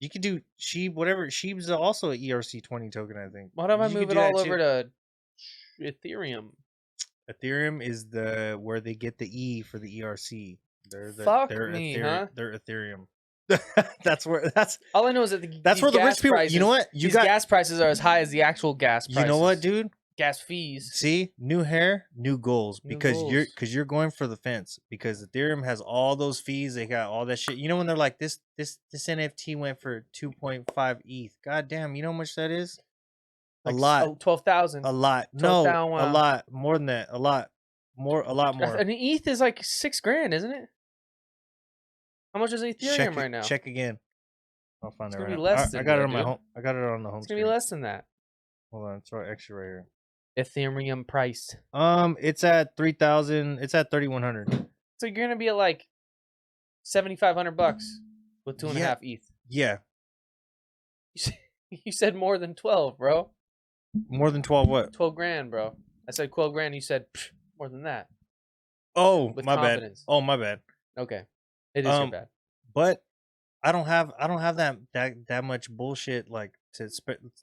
S2: You could do Sheeb, whatever. Sheeb's also an ERC20 token, I think.
S1: What if I
S2: You could
S1: move it
S2: do that
S1: all
S2: too.
S1: over to Ethereum?
S2: Ethereum is the where they get the E for the ERC.
S1: Fuck
S2: they're
S1: me,
S2: Ethereum.
S1: huh?
S2: They're Ethereum. That's where that's
S1: All I know is that
S2: that's
S1: these
S2: where the
S1: gas
S2: rich people.
S1: prices,
S2: You know what? You
S1: these
S2: got.
S1: gas prices are as high as the actual gas prices.
S2: You know what, dude?
S1: Gas fees.
S2: See, new hair, new goals.
S1: New
S2: Because
S1: goals.
S2: you're going for the fence. Because Ethereum has all those fees. They got all that shit. You know when they're like this NFT went for 2.5 ETH. God damn, you know how much that is?
S1: Like,
S2: a lot.
S1: Oh, 12,000.
S2: A lot. No,
S1: 12,000,
S2: a
S1: wow.
S2: lot more than that. A lot more.
S1: An ETH is like $6,000, isn't it? How much is Ethereum
S2: Check
S1: right now?
S2: Check again. I'll find
S1: It's
S2: that
S1: gonna
S2: right
S1: be
S2: now.
S1: less
S2: I
S1: than
S2: got it
S1: that,
S2: on my
S1: dude.
S2: home. I got it on the home
S1: It's gonna
S2: screen.
S1: be less than that.
S2: Hold on, it's right extra right here.
S1: Ethereum priced.
S2: It's at 3,000. It's at 3,100.
S1: So you're gonna be at like $7,500 with 2.5
S2: Yeah.
S1: ETH.
S2: Yeah,
S1: You said more than 12, bro.
S2: more than 12. What?
S1: 12 grand, bro. I said 12 grand. You said "Psh, more than that.
S2: Oh,
S1: With
S2: my
S1: confidence.
S2: bad. Oh, my bad.
S1: Okay, it is your bad.
S2: But I don't have that much bullshit like to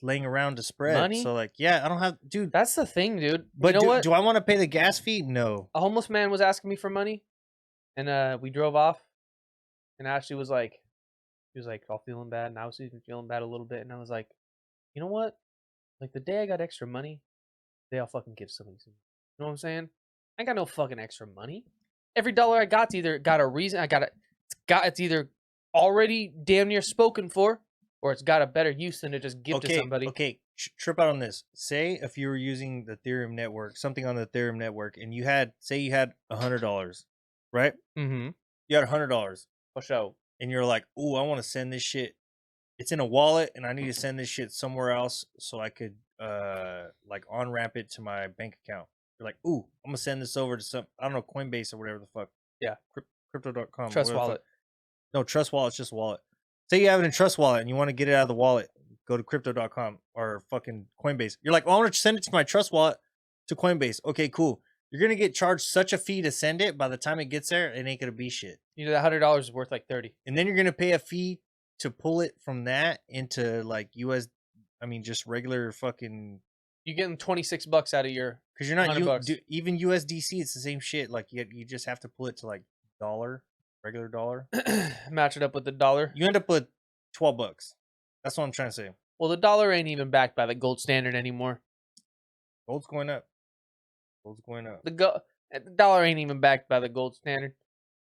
S2: laying around to spread.
S1: Money?
S2: So like, yeah, I don't have, dude.
S1: That's the thing, dude.
S2: But
S1: you know what?
S2: do I want to pay the gas fee? No.
S1: A homeless man was asking me for money, and we drove off, and Ashley was like, he was like all feeling bad, and I was even feeling bad a little bit, and I was like, you know what? Like the day I got extra money, the day I'll fucking give somebody some. You know what I'm saying? I ain't got no fucking extra money. Every dollar I got's either got a reason. It's either already damn near spoken for, or it's got a better use than to just give to somebody.
S2: Okay, trip out on this. Say if you were using the Ethereum network, something on the Ethereum network, and you had $100, right?
S1: Mm-hmm.
S2: You had $100,
S1: For sure.
S2: and you're like, "Ooh, I want to send this shit. It's in a wallet, and I need to send this shit somewhere else so I could like on ramp it to my bank account." You're like, "Ooh, I'm gonna send this over to some, I don't know, Coinbase or whatever the fuck."
S1: Yeah.
S2: Crypto.com.
S1: Trust
S2: whatever the
S1: wallet.
S2: fuck. No, Trust Wallet's just wallet. Say you have it in Trust Wallet and you want to get it out of the wallet, go to crypto.com or fucking Coinbase. You're like, "Oh, I want to send it to my Trust Wallet to Coinbase." Okay, cool. You're going to get charged such a fee to send it. By the time it gets there, it ain't going to be shit.
S1: You know that $100 is worth like 30.
S2: And then you're going to pay a fee to pull it from that into like just regular fucking
S1: You're getting $26 out of your
S2: because you're not
S1: $100.
S2: even USDC. It's the same shit. Like you just have to pull it to like regular dollar.
S1: Match it up with the dollar.
S2: You end up with $12. That's what I'm trying to say.
S1: Well, the dollar ain't even backed by the gold standard anymore.
S2: Gold's going up. Gold's going up.
S1: The dollar ain't even backed by the gold standard.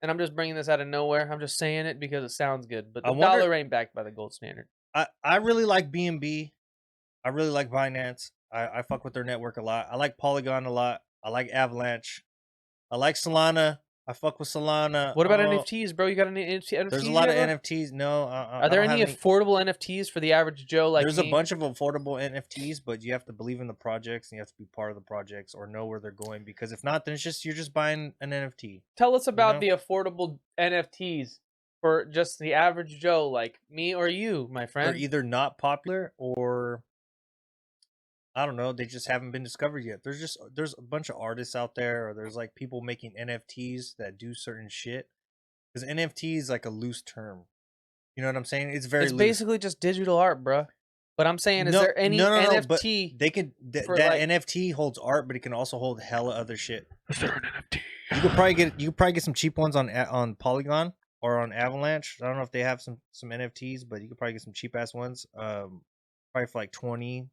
S1: And I'm just bringing this out of nowhere. I'm just saying it because it sounds good. But the dollar ain't backed by the gold standard.
S2: I really like BNB. I really like Binance. I fuck with their network a lot. I like Polygon a lot. I like Avalanche. I like Solana. I fuck with Solana.
S1: What about NFTs, bro? You got any NFTs?
S2: There's a lot of NFTs. No.
S1: Are there any affordable NFTs for the average Joe like
S2: There's
S1: me?
S2: a bunch of affordable NFTs, but you have to believe in the projects and you have to be part of the projects or know where they're going. Because if not, then you're just buying an NFT.
S1: Tell us about the affordable NFTs for just the average Joe like me or you, my friend.
S2: They're either not popular or I don't know, they just haven't been discovered yet. There's a bunch of artists out there, or there's like people making NFTs that do certain shit. Because NFT is like a loose term. You know what I'm saying? It's loose.
S1: Basically just digital art, bro. But I'm saying, is there any NFT?
S2: They could that NFT holds art, but it can also hold hella other shit.
S1: Is there an NFT?
S2: You could probably get some cheap ones on Polygon or on Avalanche. I don't know if they have some NFTs, but you could probably get some cheap ass ones. Probably for like $20,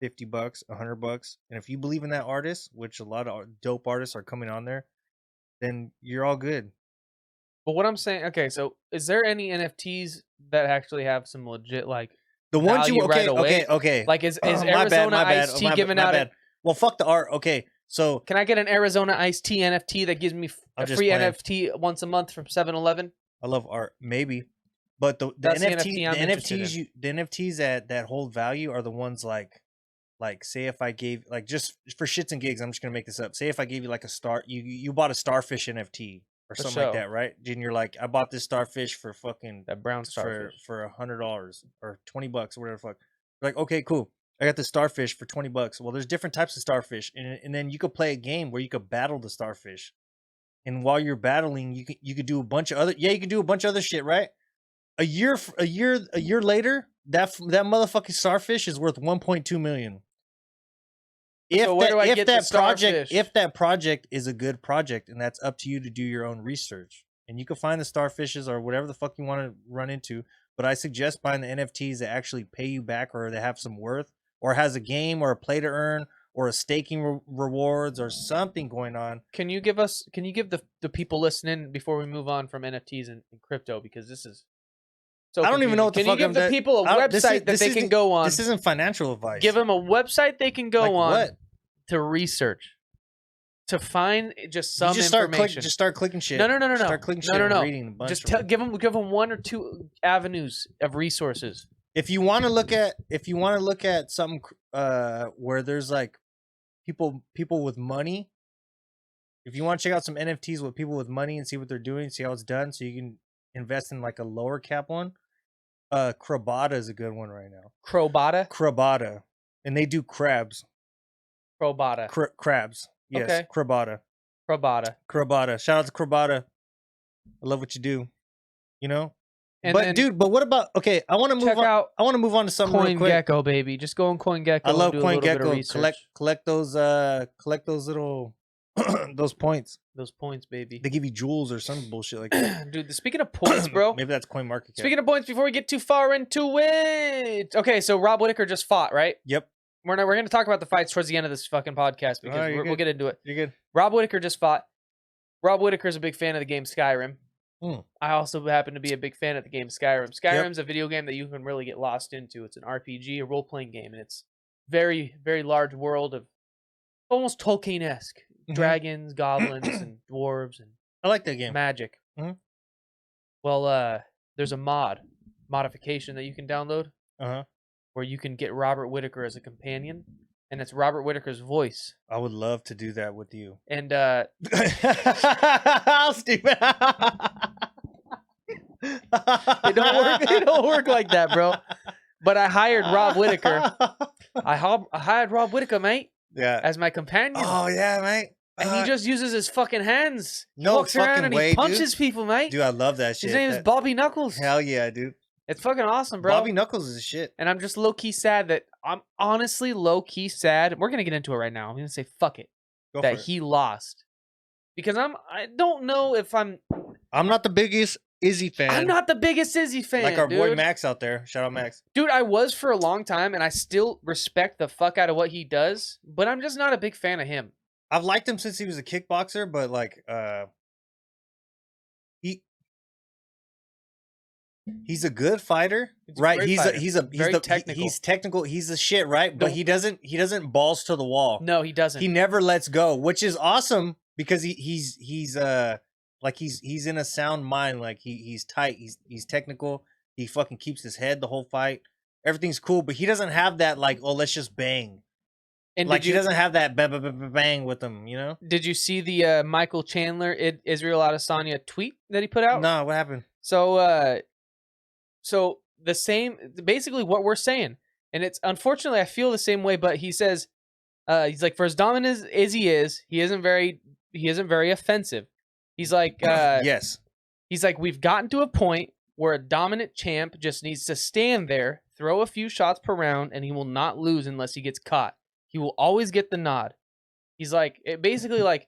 S2: $50, $100. And if you believe in that artist, which a lot of dope artists are coming on there, then you're all good.
S1: But what I'm saying, okay, so is there any NFTs that actually have some legit like
S2: the ones you
S1: right away?
S2: Okay.
S1: Like is Arizona Iced Tea giving out
S2: well, fuck the art. Okay, so
S1: can I get an Arizona Iced Tea NFT that gives me a free NFT once a month from 7-Eleven?
S2: I love art, maybe. But the NFTs that hold value are the ones like say if I gave like just for shits and gigs, I'm just gonna make this up. Say if I gave you like you bought a starfish NFT or something like that, right? And you're like, I bought this starfish for fucking
S1: that brown starfish
S2: for $100 or $20 or whatever the fuck. Like, okay, cool. I got the starfish for $20. Well, there's different types of starfish, and then you could play a game where you could battle the starfish, and while you're battling, you could do a bunch of other shit, right? A year later, that motherfucking starfish is worth 1.2 million. If that project is a good project, and that's up to you to do your own research, and you can find the starfishes or whatever the fuck you want to run into. But I suggest buying the NFTs that actually pay you back, or that have some worth, or has a game or a play to earn, or a staking rewards or something going on.
S1: Can you give the people listening before we move on from NFTs and crypto, because this is so
S2: I don't even know what the fuck.
S1: Can you give the people a website that they can go on?
S2: This isn't financial advice.
S1: Give them a website they can go on to research, to find just some information.
S2: Just start clicking shit.
S1: No.
S2: Start clicking shit.
S1: No.
S2: Reading a bunch
S1: just give them one or two avenues of resources.
S2: If you want to look at something where there's like people with money, if you want to check out some NFTs with people with money and see what they're doing, see how it's done, so you can invest in like a lower cap one. Crabata is a good one right now. Crabata, and they do crabs. Crabs. Yes, okay. Crabata. Shout out to Crabata. I love what you do. You know. But what about? Okay, I want to move on. I want to move on to something real quick.
S1: CoinGecko, baby. Just go on CoinGecko.
S2: I love CoinGecko. Collect those little those points.
S1: Those points, baby.
S2: They give you jewels or some bullshit like that.
S1: Dude, speaking of points, bro.
S2: Maybe that's CoinMarketCap.
S1: Speaking of points, before we get too far into it. Okay, so Rob Whittaker just fought, right?
S2: Yep.
S1: We're going to talk about the fights towards the end of this fucking podcast because we'll get into it.
S2: You're good.
S1: Rob Whittaker just fought. Rob Whittaker is a big fan of the game Skyrim.
S2: Mm.
S1: I also happen to be a big fan of the game Skyrim. Skyrim's a video game that you can really get lost into. It's an RPG, a role-playing game, and it's very, very large world of almost Tolkien-esque. Mm-hmm. Dragons, goblins, and dwarves, and
S2: I like that game.
S1: Magic.
S2: Mm-hmm.
S1: Well, there's a modification that you can download where you can get Robert Whittaker as a companion, and it's Robert Whittaker's voice.
S2: I would love to do that with you.
S1: And
S2: Stupid.
S1: It don't work like that, bro. But I hired Rob Whittaker. I hired Rob Whittaker, mate.
S2: Yeah.
S1: As my companion.
S2: Oh yeah, mate.
S1: And he just uses his fucking hands. He
S2: no
S1: walks around and he punches
S2: dude.
S1: people, mate.
S2: Dude, I love that shit.
S1: His name is Bobby Knuckles.
S2: Hell yeah, dude.
S1: It's fucking awesome, bro.
S2: Bobby Knuckles is shit.
S1: And I'm just low-key sad that I'm honestly low key sad. We're gonna get into it right now. I'm gonna say fuck it
S2: Go
S1: that
S2: for it.
S1: he lost because I don't know if I'm
S2: not the biggest Izzy fan.
S1: I'm not the biggest Izzy fan.
S2: Like our
S1: dude.
S2: boy Max out there. Shout out Max.
S1: Dude, I was for a long time, and I still respect the fuck out of what he does, but I'm just not a big fan of him.
S2: I've liked him since he was a kickboxer, but like he's a good fighter, right? He's technical. He's the shit, right? But he doesn't balls to the wall.
S1: No, he doesn't.
S2: He never lets go, which is awesome because he's in a sound mind. Like he's tight. He's technical. He fucking keeps his head the whole fight. Everything's cool, but he doesn't have that like, oh, let's just bang. And like he doesn't have that bang with him, you know?
S1: Did you see the Michael Chandler Israel Adesanya tweet that he put out?
S2: No, what happened?
S1: So the same, basically what we're saying, and it's unfortunately I feel the same way. But he says, he's like, for as dominant as he is, he isn't very offensive. He's like,
S2: yes.
S1: He's like, we've gotten to a point where a dominant champ just needs to stand there, throw a few shots per round, and he will not lose unless he gets caught. He will always get the nod. He's like, basically like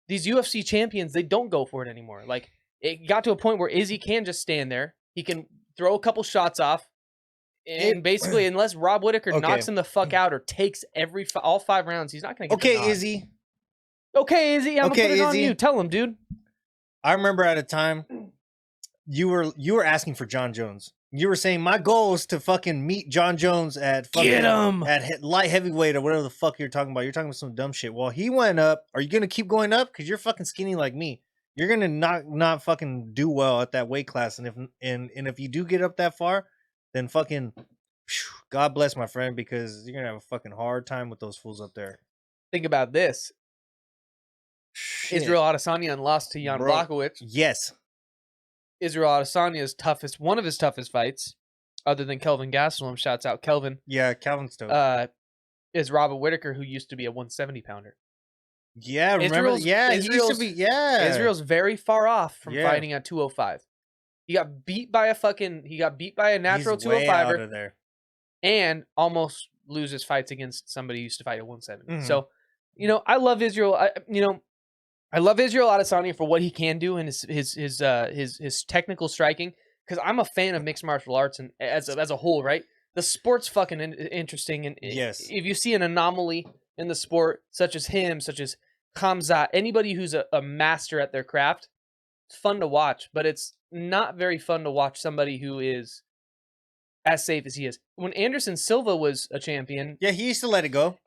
S1: these UFC champions, they don't go for it anymore. Like it got to a point where Izzy can just stand there. He can throw a couple shots off, and basically, unless Rob Whittaker knocks him the fuck out or takes all 5 rounds, he's not gonna get the nod.
S2: Izzy.
S1: Okay, Izzy. I'm gonna put it on you. Tell him, dude.
S2: I remember at a time you were asking for John Jones. You were saying my goal is to fucking meet John Jones at fucking
S1: get him
S2: at light heavyweight or whatever the fuck you're talking about. You're talking about some dumb shit. Well, he went up. Are you gonna keep going up? Because you're fucking skinny like me. You're gonna not fucking do well at that weight class. And if you do get up that far, then fucking God bless my friend, because you're gonna have a fucking hard time with those fools up there.
S1: Think about this.
S2: Shit.
S1: Israel Adesanya lost to Jan Blachowicz.
S2: Yes.
S1: Israel Adesanya's one of his toughest fights, other than Kelvin Gastelum, shouts out Kelvin.
S2: Yeah, Calvin's dope.
S1: Is Robert Whittaker, who used to be a 170 pounder.
S2: Yeah, remember? He used to be. Yeah,
S1: Israel's very far off from fighting at 205. He got beat by a natural 205er and almost loses fights against somebody who used to fight at 170. Mm-hmm. So, I love Israel. I love Israel Adesanya for what he can do and his technical striking, because I'm a fan of mixed martial arts and as a whole, right? The sport's fucking interesting, and
S2: yes,
S1: if you see an anomaly in the sport, such as him, such as Khamzat, anybody who's a master at their craft, it's fun to watch, but it's not very fun to watch somebody who is as safe as he is. When Anderson Silva was a champion,
S2: yeah, he used to let it go.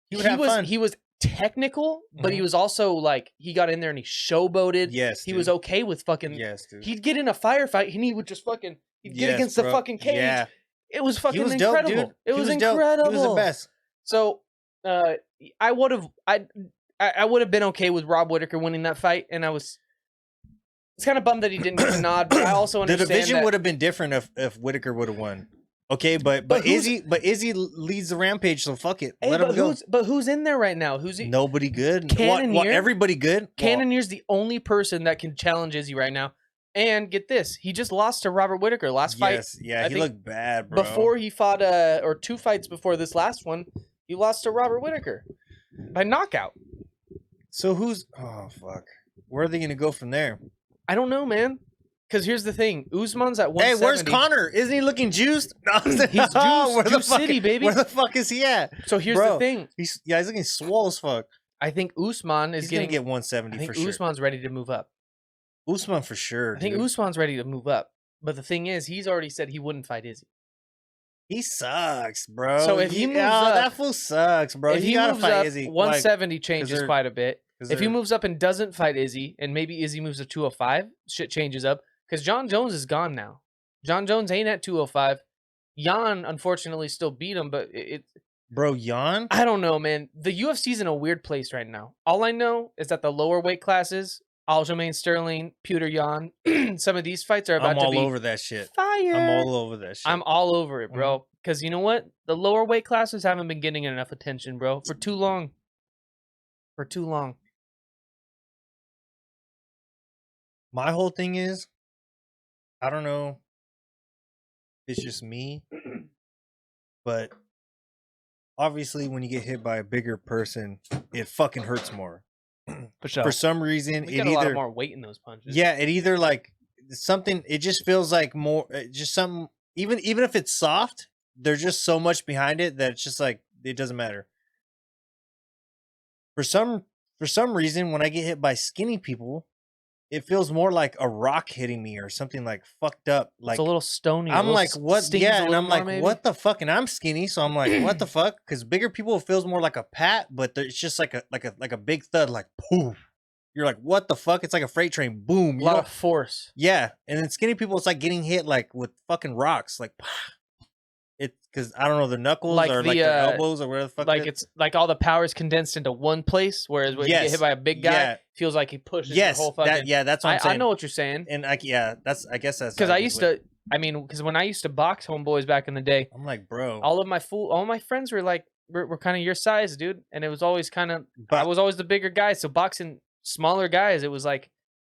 S1: He was technical, but he was also like, he got in there and he showboated.
S2: Yes,
S1: he was okay with fucking.
S2: Yes, dude.
S1: He'd get in a firefight and he would just fucking get against the fucking cage. Yeah. It was fucking incredible.
S2: Dope,
S1: it was incredible.
S2: He was the best.
S1: So, I would have been okay with Rob Whittaker winning that fight, and it's kind of bummed that he didn't get the nod. But I also understand
S2: the division would have been different if Whittaker would have won. Okay, but Izzy leads the rampage, so fuck it. Let him go.
S1: But who's in there right now?
S2: Nobody good.
S1: Cannonier.
S2: Everybody good.
S1: Cannonier's the only person that can challenge Izzy right now. And get this, he just lost to Robert Whittaker last fight.
S2: Yes, yeah, he looked bad, bro.
S1: Before he fought, or 2 fights before this last one, he lost to Robert Whittaker by knockout.
S2: So oh fuck, where are they gonna go from there?
S1: I don't know, man. Because here's the thing, Usman's at 170.
S2: Hey, where's Connor? Isn't he looking juiced? No,
S1: he's juiced. Juice City, baby.
S2: Where the fuck is he at?
S1: So here's the thing.
S2: He's looking swole as fuck.
S1: I think Usman is
S2: gonna get 170 for sure.
S1: I think Usman's ready to move up.
S2: Usman for sure.
S1: I think Usman's ready to move up. But the thing is, he's already said he wouldn't fight Izzy.
S2: He sucks, bro.
S1: So if he moves up,
S2: that fool sucks, bro.
S1: If
S2: he gotta fight Izzy.
S1: 170 changes quite a bit. If he moves up and doesn't fight Izzy, and maybe Izzy moves to 205, shit changes up. Because John Jones is gone now. John Jones ain't at 205. Jan, unfortunately, still beat him, but
S2: Bro, Jan?
S1: I don't know, man. The UFC's in a weird place right now. All I know is that the lower weight classes, Aljamain Sterling, Peter Yan, some of these fights are about to be
S2: all over that shit.
S1: Fire.
S2: I'm all over that shit.
S1: I'm all over it, bro. Because you know what? The lower weight classes haven't been getting enough attention, bro, for too long. For too long.
S2: My whole thing is, I don't know if it's just me, but obviously when you get hit by a bigger person, it fucking hurts more.
S1: For sure.
S2: For some reason,
S1: We
S2: it
S1: got a lot
S2: either
S1: more weight in those punches.
S2: yeah, it either like something. It just feels like more, just something. Even if it's soft, there's just so much behind it that it's just like it doesn't matter. For some reason, when I get hit by skinny people, it feels more like a rock hitting me or something like fucked up. Like
S1: it's a little stony.
S2: I'm like, what? Yeah, and I'm like,
S1: maybe?
S2: what the fuck? And I'm skinny, so I'm like, what the fuck? Because bigger people, it feels more like a pat, but it's just like a big thud, like poof. You're like, what the fuck? It's like a freight train, boom.
S1: A lot of force.
S2: Yeah, and then skinny people, it's like getting hit like with fucking rocks, like it because I don't know the knuckles
S1: Like
S2: or
S1: the,
S2: like their elbows or whatever the fuck.
S1: Like it's like all the power is condensed into one place, whereas when you get hit by a big guy,
S2: yeah.
S1: it feels like he pushes
S2: Yes,
S1: the whole fucking.
S2: that's what I'm saying.
S1: I know what you're saying,
S2: and I guess that's
S1: because I used to. I mean, because when I used to box homeboys back in the day,
S2: I'm like, bro,
S1: all my friends were like, we're kind of your size, dude, and it was always kind of. I was always the bigger guy, so boxing smaller guys, it was like,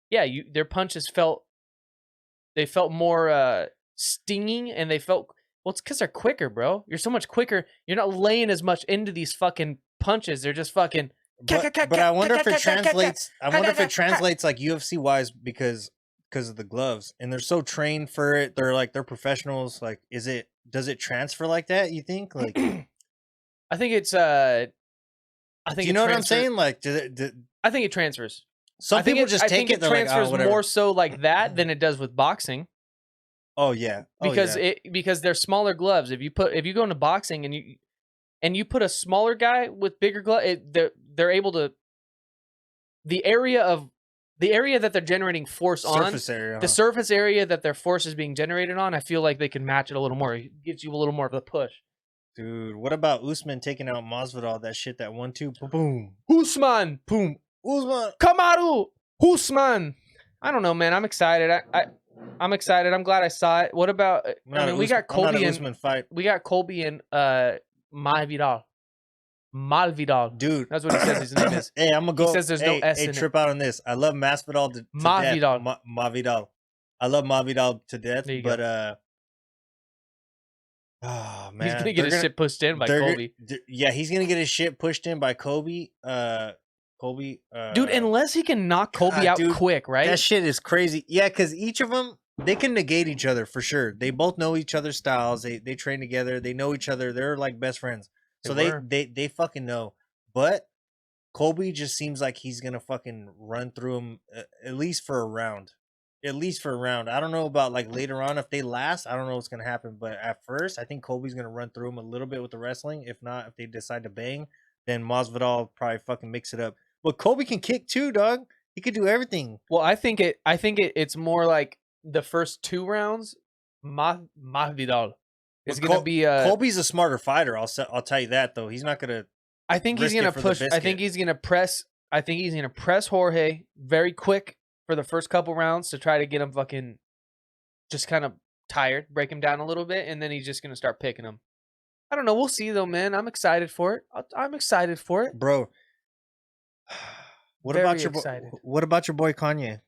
S1: yeah, their punches felt more stinging, and they felt. Well, it's because they're quicker, bro. You're so much quicker. You're not laying as much into these fucking punches. They're just fucking.
S2: But I wonder if it translates. I wonder if it translates like UFC wise because of the gloves, and they're so trained for it. They're professionals. Like, does it transfer like that? You think? Like,
S1: I think it's. I think
S2: you know what I'm saying? Like,
S1: I think it transfers.
S2: Some people just take it.
S1: It transfers more so like that than it does with boxing.
S2: Oh yeah,
S1: because they're smaller gloves. If you go into boxing and you put a smaller guy with bigger gloves, they're able to. The area that they're generating force
S2: surface area,
S1: the surface area that their force is being generated on, I feel like they can match it a little more. It gives you a little more of a push.
S2: Dude, what about Usman taking out Masvidal? That shit, that 1-2, boom,
S1: Usman,
S2: boom, Usman,
S1: Kamaru, Usman. I don't know, man. I'm excited. I'm excited. I'm glad I saw it. What about? I mean, we got Colby and
S2: fight.
S1: We got Colby and Masvidal.
S2: Dude,
S1: that's what he says his name is.
S2: Hey, I'm gonna go.
S1: He says there's no S in it.
S2: Trip out on this. I love Masvidal to
S1: Masvidal.
S2: death. Masvidal. I love Masvidal to death, but oh man,
S1: he's gonna get his shit pushed in by Colby.
S2: Yeah, he's gonna get his shit pushed in by Colby. Colby,
S1: dude, unless he can knock Colby out quick, right?
S2: That shit is crazy. Yeah, because each of them, they can negate each other for sure. They both know each other's styles. They train together. They know each other. They're like best friends. So they fucking know. But Colby just seems like he's gonna fucking run through him at least for a round. I don't know about like later on if they last. I don't know what's gonna happen. But at first, I think Colby's gonna run through him a little bit with the wrestling. If not, if they decide to bang, then Masvidal probably fucking mix it up. But Colby can kick too, dog. He could do everything.
S1: Well, I think it's more like the first 2 rounds. Masvidal is gonna be.
S2: Colby's a smarter fighter. I'll tell you that though. He's not gonna.
S1: I think he's gonna push. I think he's gonna press. I think he's gonna press Jorge very quick for the first couple rounds to try to get him fucking just kind of tired, break him down a little bit, and then he's just gonna start picking him. I don't know. We'll see though, man. I'm excited for it. I'm excited for it,
S2: bro. What about your boy Kanye?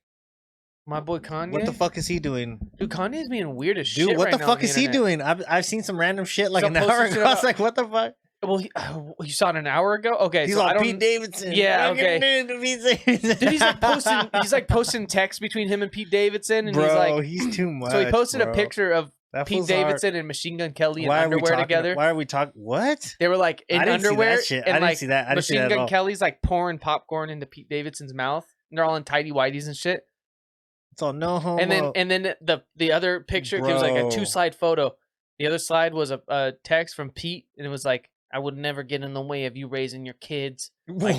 S1: My boy Kanye.
S2: What the fuck is he doing?
S1: Dude, Kanye's being weird as shit.
S2: Dude, what
S1: right
S2: the fuck is he doing? I've seen some random shit like an hour ago. I was like, what the fuck?
S1: Well, you saw it an hour ago. Okay,
S2: he's
S1: so
S2: on Pete Davidson.
S1: Yeah, okay. Dude, he's like posting texts between him and Pete Davidson, and
S2: bro, he's too much.
S1: So he posted
S2: a
S1: picture of Pete Davidson and Machine Gun Kelly in underwear together.
S2: Why are we talking? What?
S1: They were like in underwear.
S2: I didn't see that.
S1: Machine Gun Kelly's like pouring popcorn into Pete Davidson's mouth. And they're all in tighty whities and shit.
S2: It's all no homo.
S1: And then the other picture, it was like a 2-slide photo. The other slide was a text from Pete, and it was like, "I would never get in the way of you raising your kids." Like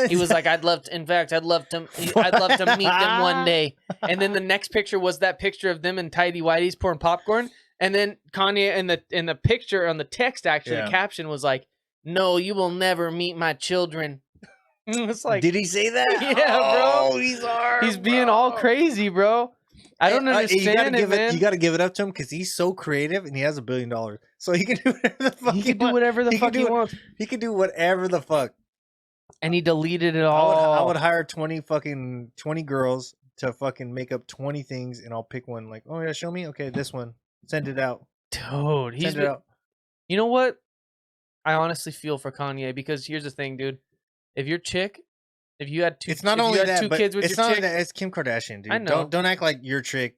S1: he was like, "I'd love to meet them one day." And then the next picture was that picture of them in tighty whities pouring popcorn. And then Kanye in the picture on the text, actually, the caption was like, "No, you will never meet my children." It's like,
S2: did he say that?
S1: Yeah, bro.
S2: He's hard.
S1: He's being all crazy, bro. I don't understand it, man.
S2: You got to give it up to him because he's so creative and he has $1 billion, so he can do whatever the fuck
S1: he can do whatever the fuck he wants.
S2: He can do whatever the fuck.
S1: And he deleted it all.
S2: I would hire 20 girls to fucking make up 20 things, and I'll pick one. Like, oh yeah, show me. Okay, this one. Send it out,
S1: dude.
S2: Send it out.
S1: You know what? I honestly feel for Kanye because here's the thing, dude. If your chick, if you had two,
S2: It's not
S1: if
S2: only
S1: you had
S2: that,
S1: two
S2: but
S1: kids with
S2: it's
S1: your
S2: not
S1: chick,
S2: only that. It's Kim Kardashian, dude.
S1: I know.
S2: Don't act like your chick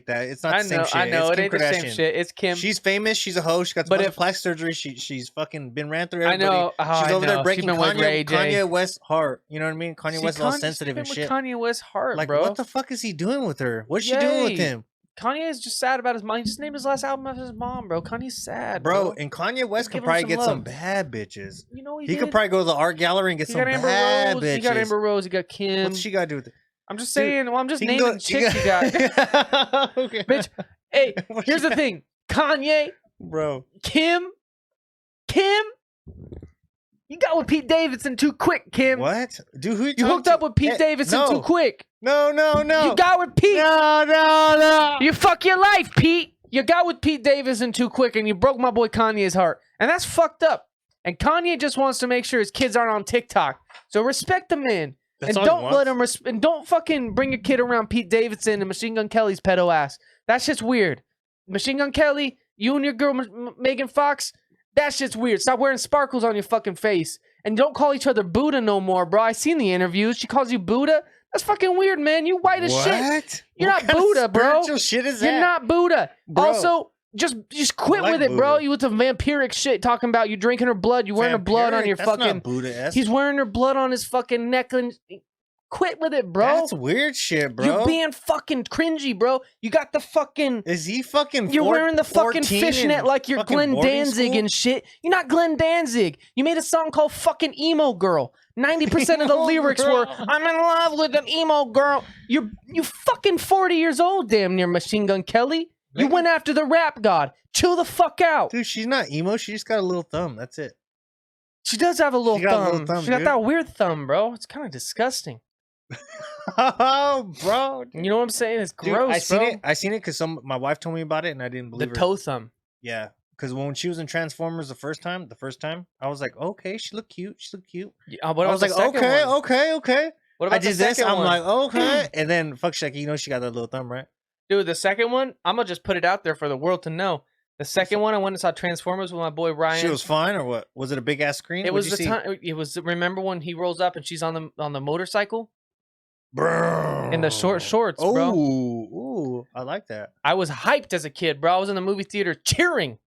S2: that. It's not the same shit.
S1: I know.
S2: It's
S1: It
S2: Kim
S1: ain't the same
S2: Kardashian.
S1: shit. It's Kim.
S2: She's famous. She's a host. She got
S1: But
S2: tons
S1: if-
S2: of plastic surgery. She's fucking been ran through
S1: I
S2: everybody.
S1: know. Oh,
S2: She's
S1: I
S2: over
S1: know.
S2: there breaking
S1: She's been with Ray J.
S2: Kanye West's heart. You know what I mean? Kanye
S1: See,
S2: West is all
S1: Kanye's
S2: sensitive
S1: been
S2: and
S1: with
S2: shit.
S1: Kanye West's heart,
S2: Like,
S1: bro.
S2: what the fuck is he doing with her? What's she doing with
S1: Yay.
S2: him?
S1: Kanye is just sad about his mom. He just named his last album after his mom, bro. Kanye's sad,
S2: Bro,
S1: bro.
S2: and Kanye West
S1: Just
S2: can
S1: give him
S2: probably
S1: some
S2: get
S1: love.
S2: some bad bitches.
S1: You know
S2: He
S1: did?
S2: could probably go to the art gallery and get
S1: He
S2: some
S1: got Amber
S2: bad
S1: Rose.
S2: bitches.
S1: He got Amber Rose. He got Kim.
S2: What's she got to do with it?
S1: I'm just
S2: Dude,
S1: saying. Well, I'm just
S2: He can
S1: naming
S2: go-
S1: chicks he got.
S2: Okay.
S1: Bitch. Hey,
S2: What
S1: here's
S2: she
S1: the thing. Kanye,
S2: Bro.
S1: Kim, you got with Pete Davidson too quick, Kim.
S2: What? Dude, who
S1: You hooked up with Pete Davidson
S2: no.
S1: too quick.
S2: No.
S1: You got with Pete.
S2: No.
S1: You fuck your life, Pete. You got with Pete Davidson too quick, and you broke my boy Kanye's heart, and that's fucked up. And Kanye just wants to make sure his kids aren't on TikTok. So respect the man,
S2: That's
S1: and
S2: all he
S1: don't let
S2: wants.
S1: him. And don't fucking bring your kid around Pete Davidson and Machine Gun Kelly's pedo ass. That's just weird. Machine Gun Kelly, you and your girl Megan Fox. That shit's weird. Stop wearing sparkles on your fucking face. And don't call each other Buddha no more, bro. I seen the interviews. She calls you Buddha. That's fucking weird, man. You white as shit.
S2: What?
S1: You're
S2: What
S1: not
S2: kind of
S1: Buddha, bro.
S2: spiritual shit is that?
S1: You're not Buddha.
S2: Bro.
S1: Also, just quit
S2: like
S1: with it, bro.
S2: Buddha.
S1: You with the vampiric shit talking about you drinking her blood. You wearing her blood on
S2: Vampiric?
S1: your
S2: That's
S1: fucking.
S2: not Buddha-esque.
S1: He's wearing her blood on his fucking neck. And quit with it, bro.
S2: That's weird shit, bro.
S1: You're being fucking cringy, bro. You got the fucking.
S2: Is he fucking
S1: You're wearing the fucking
S2: 14
S1: fishnet
S2: in
S1: like you're
S2: fucking
S1: Glenn
S2: boarding
S1: Danzig
S2: school?
S1: and shit. You're not Glenn Danzig. You made a song called fucking Emo Girl. 90% of the
S2: Emo
S1: lyrics
S2: Girl.
S1: were, I'm in love with an emo girl. You fucking 40 years old, damn near, Machine Gun Kelly. You
S2: Maybe-
S1: went after the rap god. Chill the fuck out.
S2: Dude, she's not emo. She just got a little thumb. That's it.
S1: She does have a little
S2: She got a
S1: thumb.
S2: little thumb,
S1: She got
S2: dude.
S1: that weird thumb, bro. It's kind of disgusting.
S2: Oh, bro.
S1: You know what I'm saying? It's
S2: Dude,
S1: gross,
S2: I seen
S1: bro.
S2: it. I seen it because my wife told me about it, and I didn't
S1: The
S2: believe her.
S1: toe thumb.
S2: Yeah, because when she was in Transformers the first time, I was like, okay, she looked cute.
S1: Yeah, what
S2: I
S1: about
S2: was
S1: the
S2: like,
S1: second
S2: okay.
S1: one? What about
S2: I did
S1: the
S2: this.
S1: second
S2: I'm
S1: one?
S2: like, okay, and then fuck Shecky, you know she got that little thumb, right?
S1: Dude, the second one, I'm gonna just put it out there for the world to know. The second one, I went and saw Transformers with my boy Ryan.
S2: She was fine, or what? Was it a big ass screen?
S1: It
S2: What'd
S1: was
S2: you
S1: the
S2: see?
S1: time. It was. Remember when he rolls up and she's on the motorcycle
S2: Bro.
S1: in the short shorts,
S2: Oh,
S1: bro.
S2: ooh, I like that.
S1: I was hyped as a kid, bro. I was in the movie theater cheering.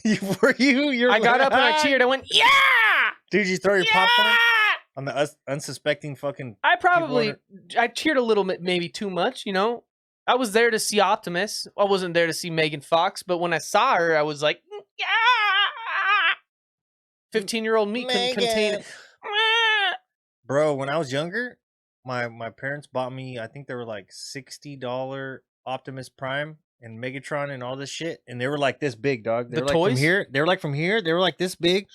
S2: You're
S1: I got
S2: like,
S1: up and I cheered. I went, yeah,
S2: Dude, you throw your
S1: yeah.
S2: popcorn on the unsuspecting fucking.
S1: I cheered a little bit, maybe too much. You know, I was there to see Optimus. I wasn't there to see Megan Fox, but when I saw her, I was like, yeah. 15-year-old me couldn't contain it.
S2: Bro, when I was younger, my parents bought me, I think they were like $60 Optimus Prime and Megatron and all this shit, and they were like this big, dog. They
S1: The
S2: were like
S1: toys?
S2: from here. They were like from here. They were like this big,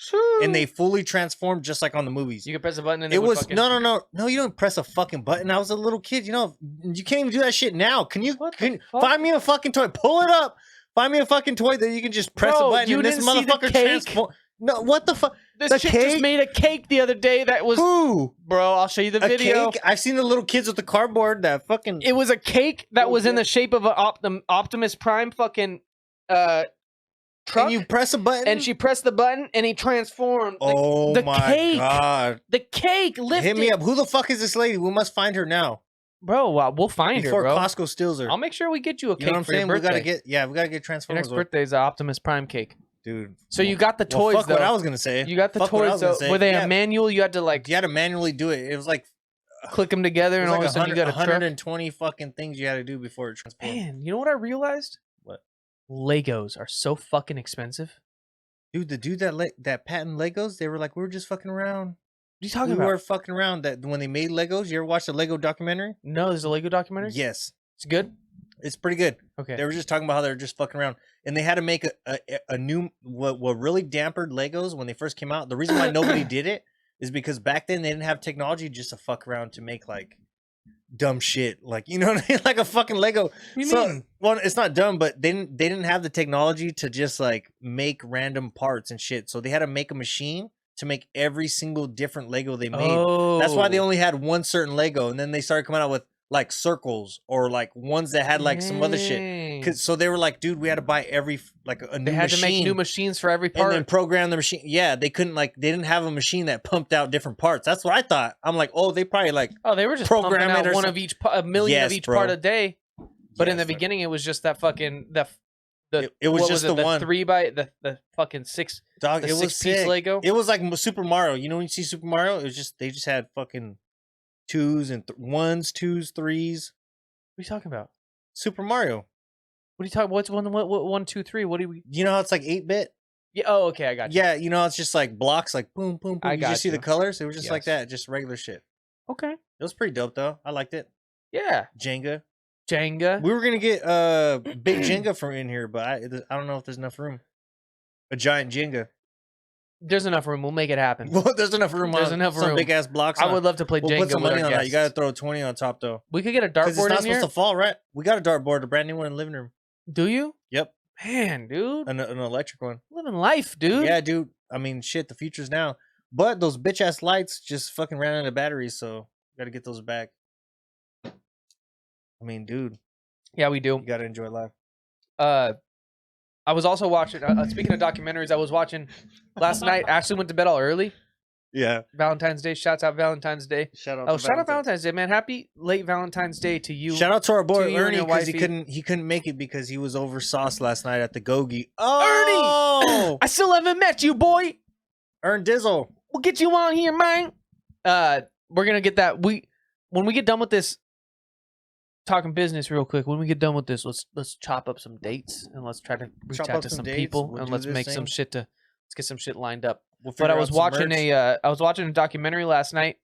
S2: and they fully transformed just like on the movies.
S1: You could press a button and
S2: It was
S1: fucking...
S2: no. You don't press a fucking button. I was a little kid. You know, you can't even do that shit now. Can you?
S1: What the fuck?
S2: Find me a fucking toy? Pull it up. Find me a fucking toy that you can just press
S1: Bro,
S2: a button
S1: you
S2: and this
S1: didn't see the
S2: motherfucker
S1: cake?
S2: transform. No, what the fuck?
S1: This
S2: The
S1: chick
S2: cake?
S1: just made a cake the other day that was...
S2: Who?
S1: Bro, I'll show you the
S2: A
S1: video.
S2: cake? I've seen the little kids with the cardboard that fucking.
S1: It was a cake that
S2: Oh,
S1: was in
S2: yeah.
S1: the shape of an Optimus Prime fucking truck.
S2: And you press a button,
S1: And she pressed the button and he transformed.
S2: Oh
S1: the
S2: my
S1: cake
S2: god!
S1: The cake lifted.
S2: Hit me up. Who the fuck is this lady? We must find her now
S1: Bro, we'll find
S2: before
S1: her, bro.
S2: Costco steals her.
S1: I'll make sure we get you a
S2: You know
S1: cake
S2: what I'm
S1: for your
S2: saying? We
S1: birthday.
S2: gotta get. Yeah, we gotta get
S1: Your
S2: Transformers.
S1: next birthday is an Optimus Prime cake.
S2: Dude.
S1: So you got the
S2: Well,
S1: toys,
S2: fuck
S1: though.
S2: what I was gonna say.
S1: You got the
S2: Fuck what I
S1: toys,
S2: was gonna
S1: though.
S2: say.
S1: Were they
S2: Yeah.
S1: a manual? You had to, like,
S2: You had to manually do it. It was like
S1: click them together,
S2: it
S1: and
S2: was
S1: all
S2: like
S1: of a sudden you got a truck.
S2: 120 fucking things you had to do before it transformed.
S1: Man, you know what I realized?
S2: What?
S1: Legos are so fucking expensive.
S2: Dude, the dude that patent Legos, they were like, we were just fucking around.
S1: What are you talking
S2: We
S1: about?
S2: were fucking around. That when they made Legos, you ever watched the Lego documentary?
S1: No, there's a Lego documentary?
S2: Yes,
S1: It's good?
S2: it's pretty good.
S1: Okay.
S2: They were just talking about how they were just fucking around, and they had to make a new what really dampened Legos when they first came out. The reason why nobody did it is because back then they didn't have technology just to fuck around to make like dumb shit, like, you know what I mean, like a fucking Lego.
S1: What do you
S2: So,
S1: mean?
S2: well, it's not dumb, but they didn't have the technology to just like make random parts and shit. So they had to make a machine to make every single different Lego they made.
S1: Oh.
S2: That's why they only had one certain Lego, and then they started coming out with like circles or like ones that had like some other shit.
S1: Dang.
S2: So they were like, dude, we had to buy every like a new
S1: They had
S2: machine
S1: to make new machines for every
S2: and
S1: part.
S2: then program the machine. Yeah, they couldn't like they didn't have a machine that pumped out different parts. That's what I thought. I'm like, oh, they probably like
S1: Oh, they were just
S2: program
S1: pumping
S2: it
S1: out
S2: or
S1: one
S2: some-
S1: of each, a million
S2: Yes,
S1: of each
S2: bro.
S1: part a day. But in
S2: Yes,
S1: the
S2: bro.
S1: beginning, it was just that fucking
S2: It was
S1: what
S2: just
S1: it,
S2: the one.
S1: 3 by the fucking 6.
S2: Dog,
S1: the
S2: it was
S1: 6-piece
S2: sick.
S1: Lego?
S2: It was like Super Mario. You know when you see Super Mario, it was just they just had fucking 2s and 1s, 2s, 3s.
S1: What are you talking about?
S2: Super Mario.
S1: What are you talking? What's 1, 2, 3? What do we?
S2: You know how it's like 8-bit?
S1: Yeah. Oh, okay. I got you.
S2: Yeah, you know it's just like blocks, like boom, boom, boom.
S1: I
S2: You
S1: got
S2: just see
S1: you.
S2: the colors. It was just like
S1: Yes.
S2: that, just regular shit.
S1: Okay.
S2: It was pretty dope though. I liked it.
S1: Yeah.
S2: Jenga.
S1: Jenga.
S2: We were gonna get big Jenga from in here, but I don't know if there's enough room. A giant Jenga.
S1: There's enough room. We'll make it happen.
S2: Well, there's enough room.
S1: There's
S2: on
S1: enough
S2: some
S1: room.
S2: big ass blocks.
S1: I
S2: on.
S1: would love to play
S2: We'll
S1: Jenga
S2: put some
S1: with
S2: money
S1: our
S2: on that. You
S1: guests.
S2: gotta throw 20 on top though.
S1: We could get a
S2: Because
S1: dartboard
S2: it's not
S1: in here.
S2: supposed to fall, right? We got a dartboard, a brand new one in the living room.
S1: Do you?
S2: Yep,
S1: Man, dude,
S2: an electric one.
S1: living life, dude.
S2: Yeah, dude. I mean, shit, the future's now. But those bitch ass lights just fucking ran out of batteries, so gotta get those back. I mean, dude,
S1: Yeah, we do.
S2: you gotta enjoy life.
S1: I was also watching. Speaking of documentaries, I was watching last night. Ashley went to bed all early.
S2: Yeah.
S1: Valentine's Day. Shouts out Valentine's Day.
S2: Shout out.
S1: Oh,
S2: to
S1: shout out Valentine's Day, man! Happy late Valentine's Day to you.
S2: Shout out to our
S1: to
S2: boy
S1: you and
S2: Ernie
S1: your
S2: because he
S1: wifey.
S2: couldn't make it because he was over sauce last night at the Gogi. Oh,
S1: I still haven't met you, boy.
S2: Ern Dizzle.
S1: We'll get you on here, man. We're gonna get that. When we get done with this, talking business real quick. When we get done with this, let's chop up some dates and let's try to reach
S2: Chop
S1: out
S2: up
S1: to
S2: some
S1: some
S2: dates.
S1: people
S2: We'll
S1: and
S2: do
S1: let's
S2: this
S1: make
S2: thing.
S1: some shit let's get some shit lined up.
S2: We'll
S1: But I
S2: figure
S1: was
S2: out some
S1: watching
S2: merch.
S1: I was watching a documentary last night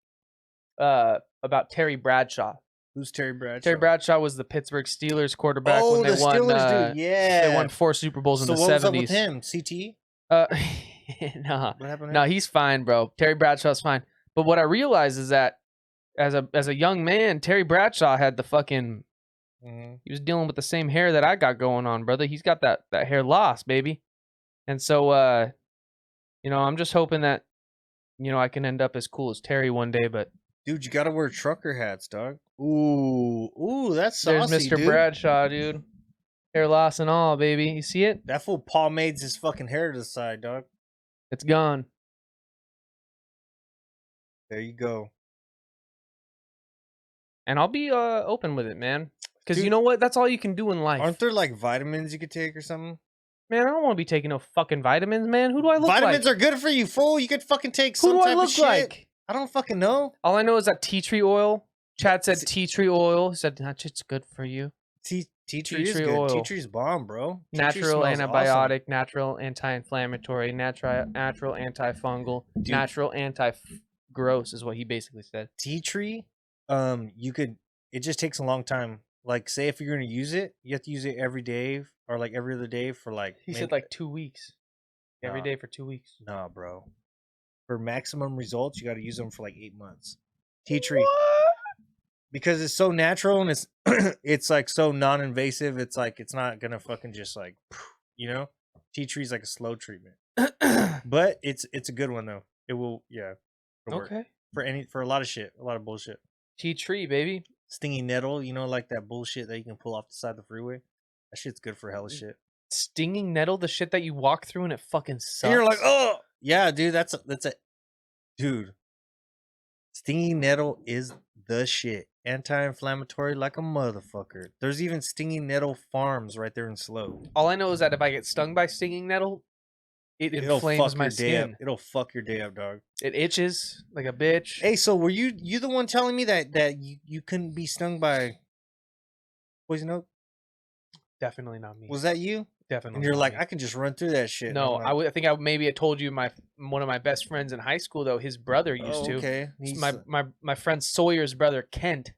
S1: about Terry Bradshaw.
S2: Who's Terry Bradshaw?
S1: Terry Bradshaw was the Pittsburgh Steelers quarterback
S2: Oh,
S1: when
S2: the
S1: they won.
S2: Steelers, dude. Yeah,
S1: They won 4 Super Bowls
S2: So
S1: in the
S2: what was up
S1: 70s.
S2: with him? CTE?
S1: Nah,
S2: What happened? To
S1: no,
S2: him?
S1: he's fine, bro. Terry Bradshaw's fine. But what I realized is that as a young man, Terry Bradshaw had the fucking.
S2: Mhm.
S1: He was dealing with the same hair that I got going on, brother. He's got that hair loss, baby. And so, I'm just hoping that, I can end up as cool as Terry one day. But
S2: Dude, you gotta wear trucker hats, dog. Ooh, that's saucy,
S1: there's Mr.
S2: dude.
S1: Bradshaw, dude. Hair loss and all, baby. You see it?
S2: That fool pomades his fucking hair to the side, dog.
S1: It's gone.
S2: There you go.
S1: And I'll be open with it, man. Because you
S2: Dude.
S1: know what? That's all you can do in life.
S2: Aren't there like vitamins you could take or something?
S1: Man, I don't want to be taking no fucking vitamins, man. Who do I look
S2: Vitamins
S1: like?
S2: are good for you, fool. You could fucking take
S1: Who
S2: some
S1: do I
S2: type
S1: look
S2: of shit.
S1: like?
S2: I don't fucking know.
S1: All I know is that tea tree oil. Chad said
S2: See-
S1: tea tree oil. He said that shit's good for you.
S2: Tea tree is
S1: tree
S2: good.
S1: oil.
S2: Tea tree's bomb, bro. Tea tree
S1: Natural
S2: smells
S1: antibiotic, natural anti-inflammatory, natural antifungal,
S2: Dude.
S1: natural anti-gross is what he basically said.
S2: awesome. Tea tree, you could. It just takes a long time. Like, say if you're gonna use it, you have to use it every day or like every other day for like.
S1: He
S2: maybe-
S1: said like 2 weeks. Every
S2: Nah.
S1: day for 2 weeks.
S2: Nah, bro. For maximum results, you got to use them for like 8 months. Tea tree, because it's so natural and it's it's like so non-invasive. It's like it's not gonna fucking just like, Tea tree's like a slow treatment, but it's a good one though. It will, yeah. It'll work.
S1: Okay.
S2: For a lot of shit, a lot of bullshit.
S1: Tea tree, baby.
S2: Stinging nettle, like that bullshit that you can pull off the side of the freeway. That shit's good for hella shit.
S1: Stinging nettle, the shit that you walk through and it fucking sucks.
S2: And you're like, oh yeah, dude, that's a dude. Stinging nettle is the shit. Anti-inflammatory like a motherfucker. There's even stinging nettle farms right there in Slow.
S1: All I know is that if I get stung by stinging nettle, it
S2: It'll
S1: inflames
S2: fuck
S1: my
S2: your day up.
S1: skin.
S2: It'll fuck your day up, dog.
S1: It itches like a bitch.
S2: Hey, so were you the one telling me that you couldn't be stung by poison oak?
S1: Definitely not me.
S2: Was that you?
S1: Definitely.
S2: And you're
S1: not
S2: like,
S1: me.
S2: I can just run through that shit.
S1: No,
S2: And I'm like,
S1: I think I maybe told you one of my best friends in high school though. His brother used to.
S2: Okay.
S1: It's my friend Sawyer's brother Kent.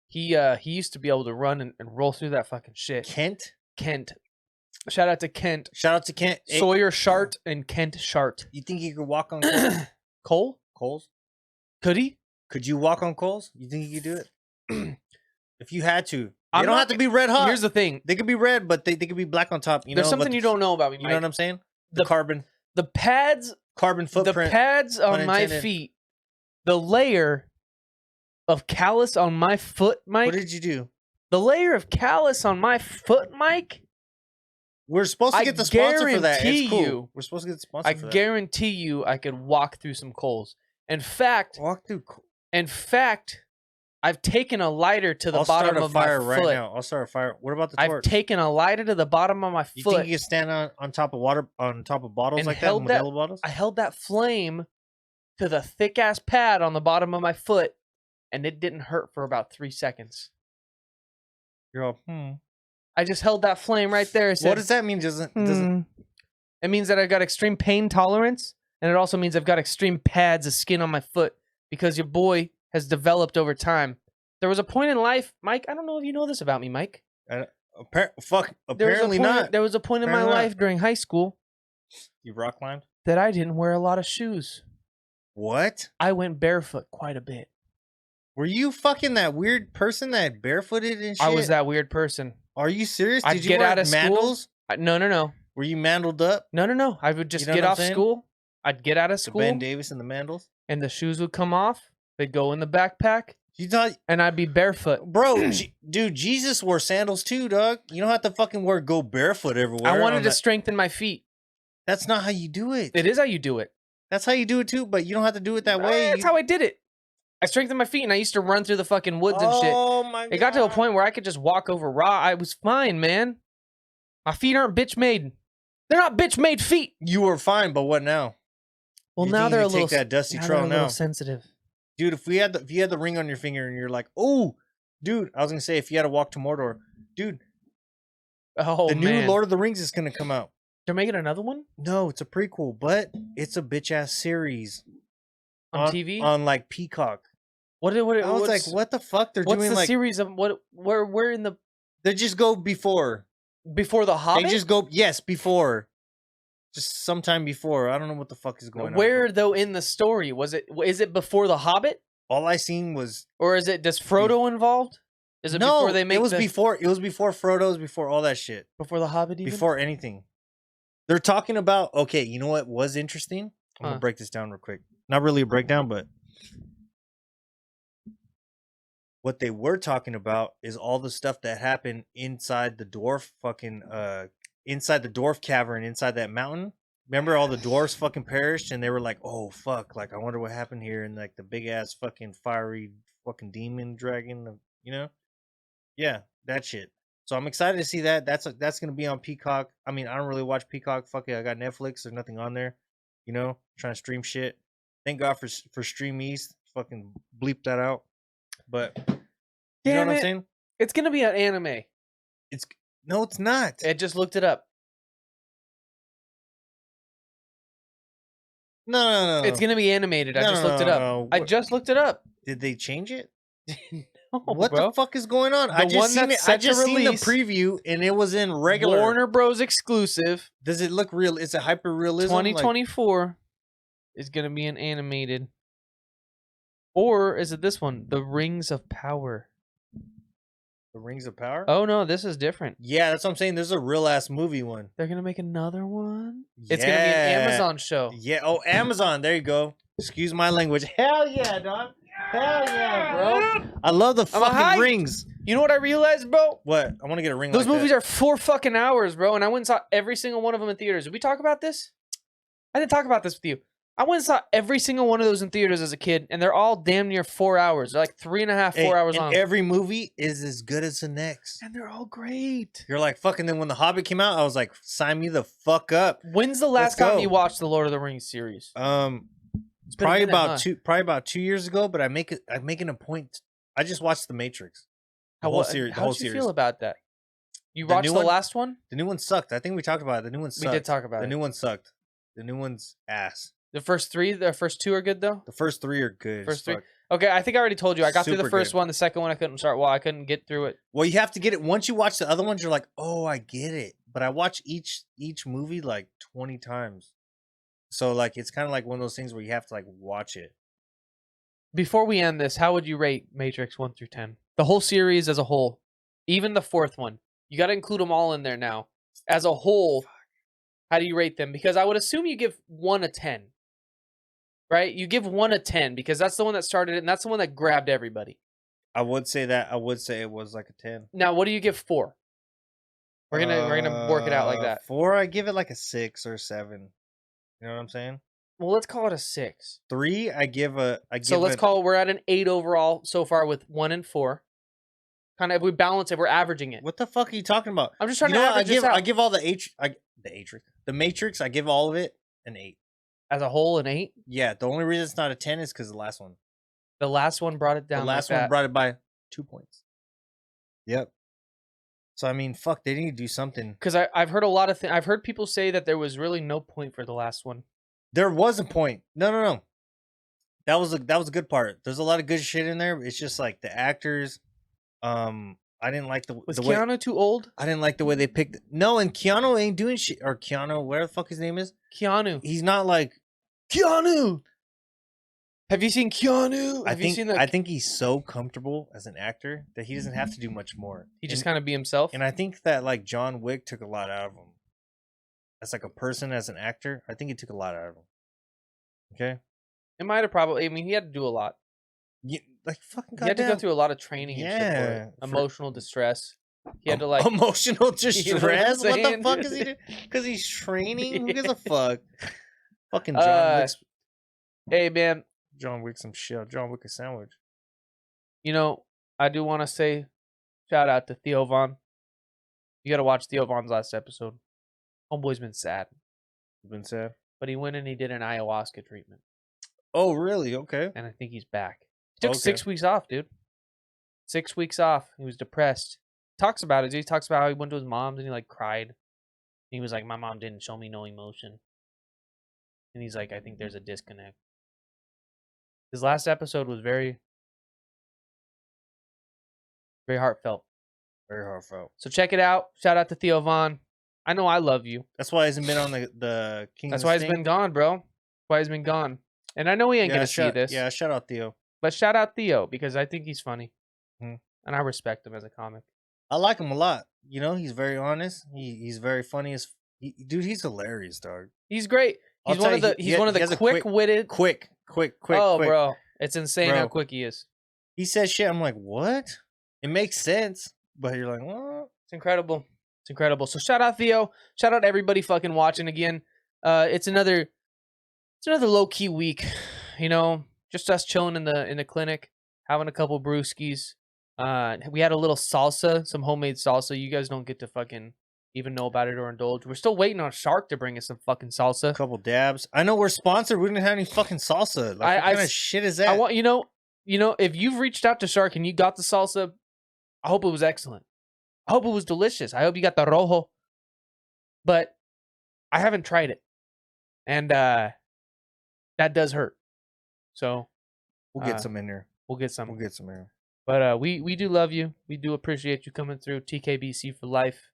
S1: He used to be able to run and roll through that fucking shit. Kent. Shout out to Kent.
S2: Shout out to Kent. Hey,
S1: Sawyer Shart and Kent Shart.
S2: you think you could walk on coals?
S1: Cole?
S2: Coals?
S1: Could he?
S2: Could you walk on coals? You think you could do it? If you had to. They
S1: I'm
S2: don't
S1: not
S2: have to be red hot.
S1: Here's the thing.
S2: They could be red, but they could be black on top.
S1: There's something you don't know about me,
S2: You
S1: Mike.
S2: know what I'm saying? The carbon
S1: The pads
S2: footprint.
S1: The pads on my
S2: intended.
S1: feet, the layer of callus on my foot, Mike.
S2: What did you do?
S1: The layer of callus on my foot, Mike.
S2: We're supposed to get the sponsor for that. It's cool.
S1: You,
S2: We're supposed to get the sponsor for that.
S1: I guarantee you I could walk through some coals. In fact, I've taken a lighter to the bottom of my foot.
S2: Right now. I'll start a fire. What about the torch?
S1: I've taken a lighter to the bottom of my foot.
S2: You think you can stand on top of water, on top of bottles like that, Modelo bottles?
S1: I held that flame to the thick ass pad on the bottom of my foot, and it didn't hurt for about 3 seconds.
S2: You're all,
S1: I just held that flame right there.
S2: What does that mean? Doesn't
S1: It means that I've got extreme pain tolerance, and it also means I've got extreme pads of skin on my foot because your boy has developed over time. There was a point in life, Mike. I don't know if you know this about me, Mike.
S2: Apparently not.
S1: There was a point in my life during high school.
S2: You rock climbed?
S1: That I didn't wear a lot of shoes.
S2: What?
S1: I went barefoot quite a bit.
S2: Were you fucking that weird person that barefooted and shit?
S1: I was that weird person.
S2: Are you serious?
S1: Did you get out of
S2: mandals?
S1: School? No.
S2: Were you mandled up?
S1: No. I would just get off school. I'd get out of school.
S2: Ben Davis and the mandals? And
S1: the shoes would come off. They'd go in the backpack.
S2: You thought...
S1: And I'd be barefoot.
S2: Bro, dude, Jesus wore sandals too, dog. You don't have to fucking go barefoot everywhere.
S1: I wanted to strengthen my feet.
S2: That's not how you do it.
S1: It is how you do it.
S2: That's how you do it too, but you don't have to do it that way.
S1: That's how I did it. I strengthened my feet, and I used to run through the fucking woods and shit.
S2: Oh my God.
S1: It got to a point where I could just walk over raw. I was fine, man. My feet aren't bitch made. They're not bitch made feet.
S2: You were fine, but what now?
S1: Well, now they're a little
S2: take that dusty trail now.
S1: Sensitive.
S2: Dude, if you had the ring on your finger and you're like, oh, dude, I was gonna say if you had to walk to Mordor, dude.
S1: Oh,
S2: the new Lord of the Rings is gonna come out.
S1: They're making another one?
S2: No, it's a prequel, but it's a bitch ass series
S1: on TV,
S2: on like Peacock.
S1: I was
S2: like, what the fuck? They're
S1: doing
S2: the
S1: like series of what? Where in the?
S2: They just go before
S1: the Hobbit.
S2: They just go before, just sometime before. I don't know what the fuck is going on.
S1: Where though in the story is it before the Hobbit?
S2: All I seen was,
S1: or is it does Frodo involved? Is it before they make?
S2: It was before Frodo. It was before all that shit.
S1: Before the Hobbit. Even?
S2: Before anything. They're talking about, okay, you know what was interesting? I'm going to break this down real quick. Not really a breakdown, but what they were talking about is all the stuff that happened inside the dwarf inside the dwarf cavern, inside that mountain. Remember all the dwarves fucking perished and they were like, oh, fuck, like, I wonder what happened here. And like the big ass fucking fiery fucking demon dragon, you know? Yeah, that shit. So I'm excited to see that. That's gonna be on Peacock. I mean, I don't really watch Peacock. Fuck it, I got Netflix. There's nothing on there. You know, trying to stream shit. Thank God for Stream East. Fucking bleep that out. But you know what I'm saying?
S1: It's gonna be an anime.
S2: No, it's not.
S1: I just looked it up.
S2: No.
S1: It's gonna be animated. I just looked it up.
S2: No.
S1: I just looked it up.
S2: Did they change it?
S1: No,
S2: what
S1: bro.
S2: the fuck is going on? I just seen the preview and it was in regular
S1: Warner Bros. Exclusive.
S2: Does it look real? Is it hyper realism?
S1: 2024 is gonna be an animated. Or is it this one? The Rings of Power.
S2: The Rings of Power?
S1: Oh no, this is different.
S2: Yeah, that's what I'm saying. There's a real ass movie one.
S1: They're gonna make another one?
S2: Yeah.
S1: It's gonna be an Amazon show.
S2: Yeah. Oh, Amazon. There you go. Excuse my language. Hell yeah, dog. Hell yeah, bro. I love the fucking rings.
S1: You know what I realized, bro?
S2: What? I want to get a ring.
S1: Those movies are 4 fucking hours, bro. And I went and saw every single one of them in theaters. Did we talk about this? I didn't talk about this with you. I went and saw every single one of those in theaters as a kid, and they're all damn near 4 hours. They're like 3.5, 4 hours long.
S2: Every movie is as good as the next.
S1: And they're all great.
S2: You're like, fucking, then when The Hobbit came out, I was like, sign me the fuck up.
S1: When's the last time you watched the Lord of the Rings series?
S2: Probably about 2 years ago, but I'm making a point. I just watched The Matrix. The whole series.
S1: How did you feel about that? You watched the last one?
S2: The new one sucked. I think we talked about it. The new one sucked.
S1: We did talk about it.
S2: The new one sucked. The new one's ass.
S1: The first 2 are good though?
S2: The first 3 are good.
S1: First 3? Okay, I think I already told you. I got through the first one. The second one I couldn't start. Well, I couldn't get through it.
S2: Well, you have to get it. Once you watch the other ones, you're like, oh, I get it. But I watch each movie like 20 times. So like it's kind of like one of those things where you have to like watch it.
S1: Before we end this, how would you rate Matrix 1 through 10? The whole series as a whole. Even the 4th one. You got to include them all in there now. As a whole, how do you rate them? Because I would assume you give 1 a 10. right? You give one a 10 because that's the one that started it, and that's the one that grabbed everybody.
S2: I would say that. I would say it was like a 10.
S1: Now, what do you give 4? We're gonna work it out like that.
S2: 4, I give it like a 6 or 7. You know what I'm saying?
S1: Well, let's call it a 6.
S2: 3, I give a.
S1: So let's call it. We're at an 8 overall so far with 1 and 4. Kind of, if we balance it, we're averaging it.
S2: What the fuck are you talking about?
S1: I'm just trying to average this out.
S2: I give all the Matrix. I give all of it an 8.
S1: As a whole, an 8.
S2: Yeah, the only reason it's not a 10 is because the last one.
S1: The last one brought it down.
S2: The last one brought it by 2 points. Yep. So I mean, fuck, they need to do something.
S1: Because I've heard a lot of things. I've heard people say that there was really no point for the last one.
S2: There was a point. No. That was a good part. There's a lot of good shit in there. It's just like the actors. I didn't like
S1: Was Keanu too old?
S2: I didn't like the way they picked. No, and Keanu ain't doing shit. Or Keanu, whatever the fuck his name is.
S1: Keanu.
S2: He's not like
S1: Keanu. Have you seen Keanu?
S2: I think he's so comfortable as an actor that he doesn't have to do much more.
S1: He just kind of be himself.
S2: And I think that like John Wick took a lot out of him. As like a person, as an actor, I think he took a lot out of him. Okay.
S1: It might have probably. I mean, he had to do a lot.
S2: Yeah, like fucking.
S1: He had to go through a lot of training. And shit for it. Emotional distress. He had to like
S2: emotional distress.
S1: You know
S2: what the fuck is he doing? Because he's training. Who gives a fuck? Fucking John Wick.
S1: Hey man,
S2: John Wick some shit. John Wick a sandwich.
S1: You know, I do want to say, shout out to Theo Von. You got to watch Theo Von's last episode. Homeboy's been sad.
S2: Been sad,
S1: but he went and he did an ayahuasca treatment.
S2: Oh really? Okay.
S1: And I think he's back. He took 6 weeks off, dude. 6 weeks off. He was depressed. Talks about it. Dude. He talks about how he went to his mom's and he like cried. And he was like, my mom didn't show me no emotion. And he's like, I think there's a disconnect. His last episode was very, very heartfelt.
S2: Very heartfelt.
S1: So check it out. Shout out to Theo Von. I know I love you.
S2: That's why he hasn't been on the King.
S1: That's why he's been gone, bro. That's why he's been gone. And I know he ain't gonna see this.
S2: Yeah, shout out Theo.
S1: But shout out Theo because I think he's funny.
S2: Hmm.
S1: And I respect him as a comic.
S2: I like him a lot. You know, he's very honest. He's very funny. Dude, he's hilarious, dog.
S1: He's great. He's one of the quick-witted.
S2: Quick.
S1: Oh, bro. It's insane how quick he is.
S2: He says shit. I'm like, what? It makes sense. But you're like, what?
S1: It's incredible. It's incredible. So shout out Theo. Shout out everybody fucking watching again. It's another low-key week. You know, just us chilling in the clinic, having a couple brewskis. We had a little salsa, some homemade salsa. You guys don't get to fucking even know about it or indulge. We're still waiting on Shark to bring us some fucking salsa.
S2: A couple dabs. I know we're sponsored. We didn't have any fucking salsa. Like, what kind of shit is that?
S1: I want you know, if you've reached out to Shark and you got the salsa, I hope it was excellent. I hope it was delicious. I hope you got the rojo. But I haven't tried it. And that does hurt. So
S2: we'll get some in there.
S1: We'll get some.
S2: We'll get some in there.
S1: But we do love you. We do appreciate you coming through. TKBC for life.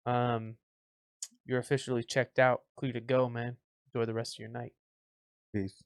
S1: You're officially checked out. Clear to go, man. Enjoy the rest of your night.
S2: Peace.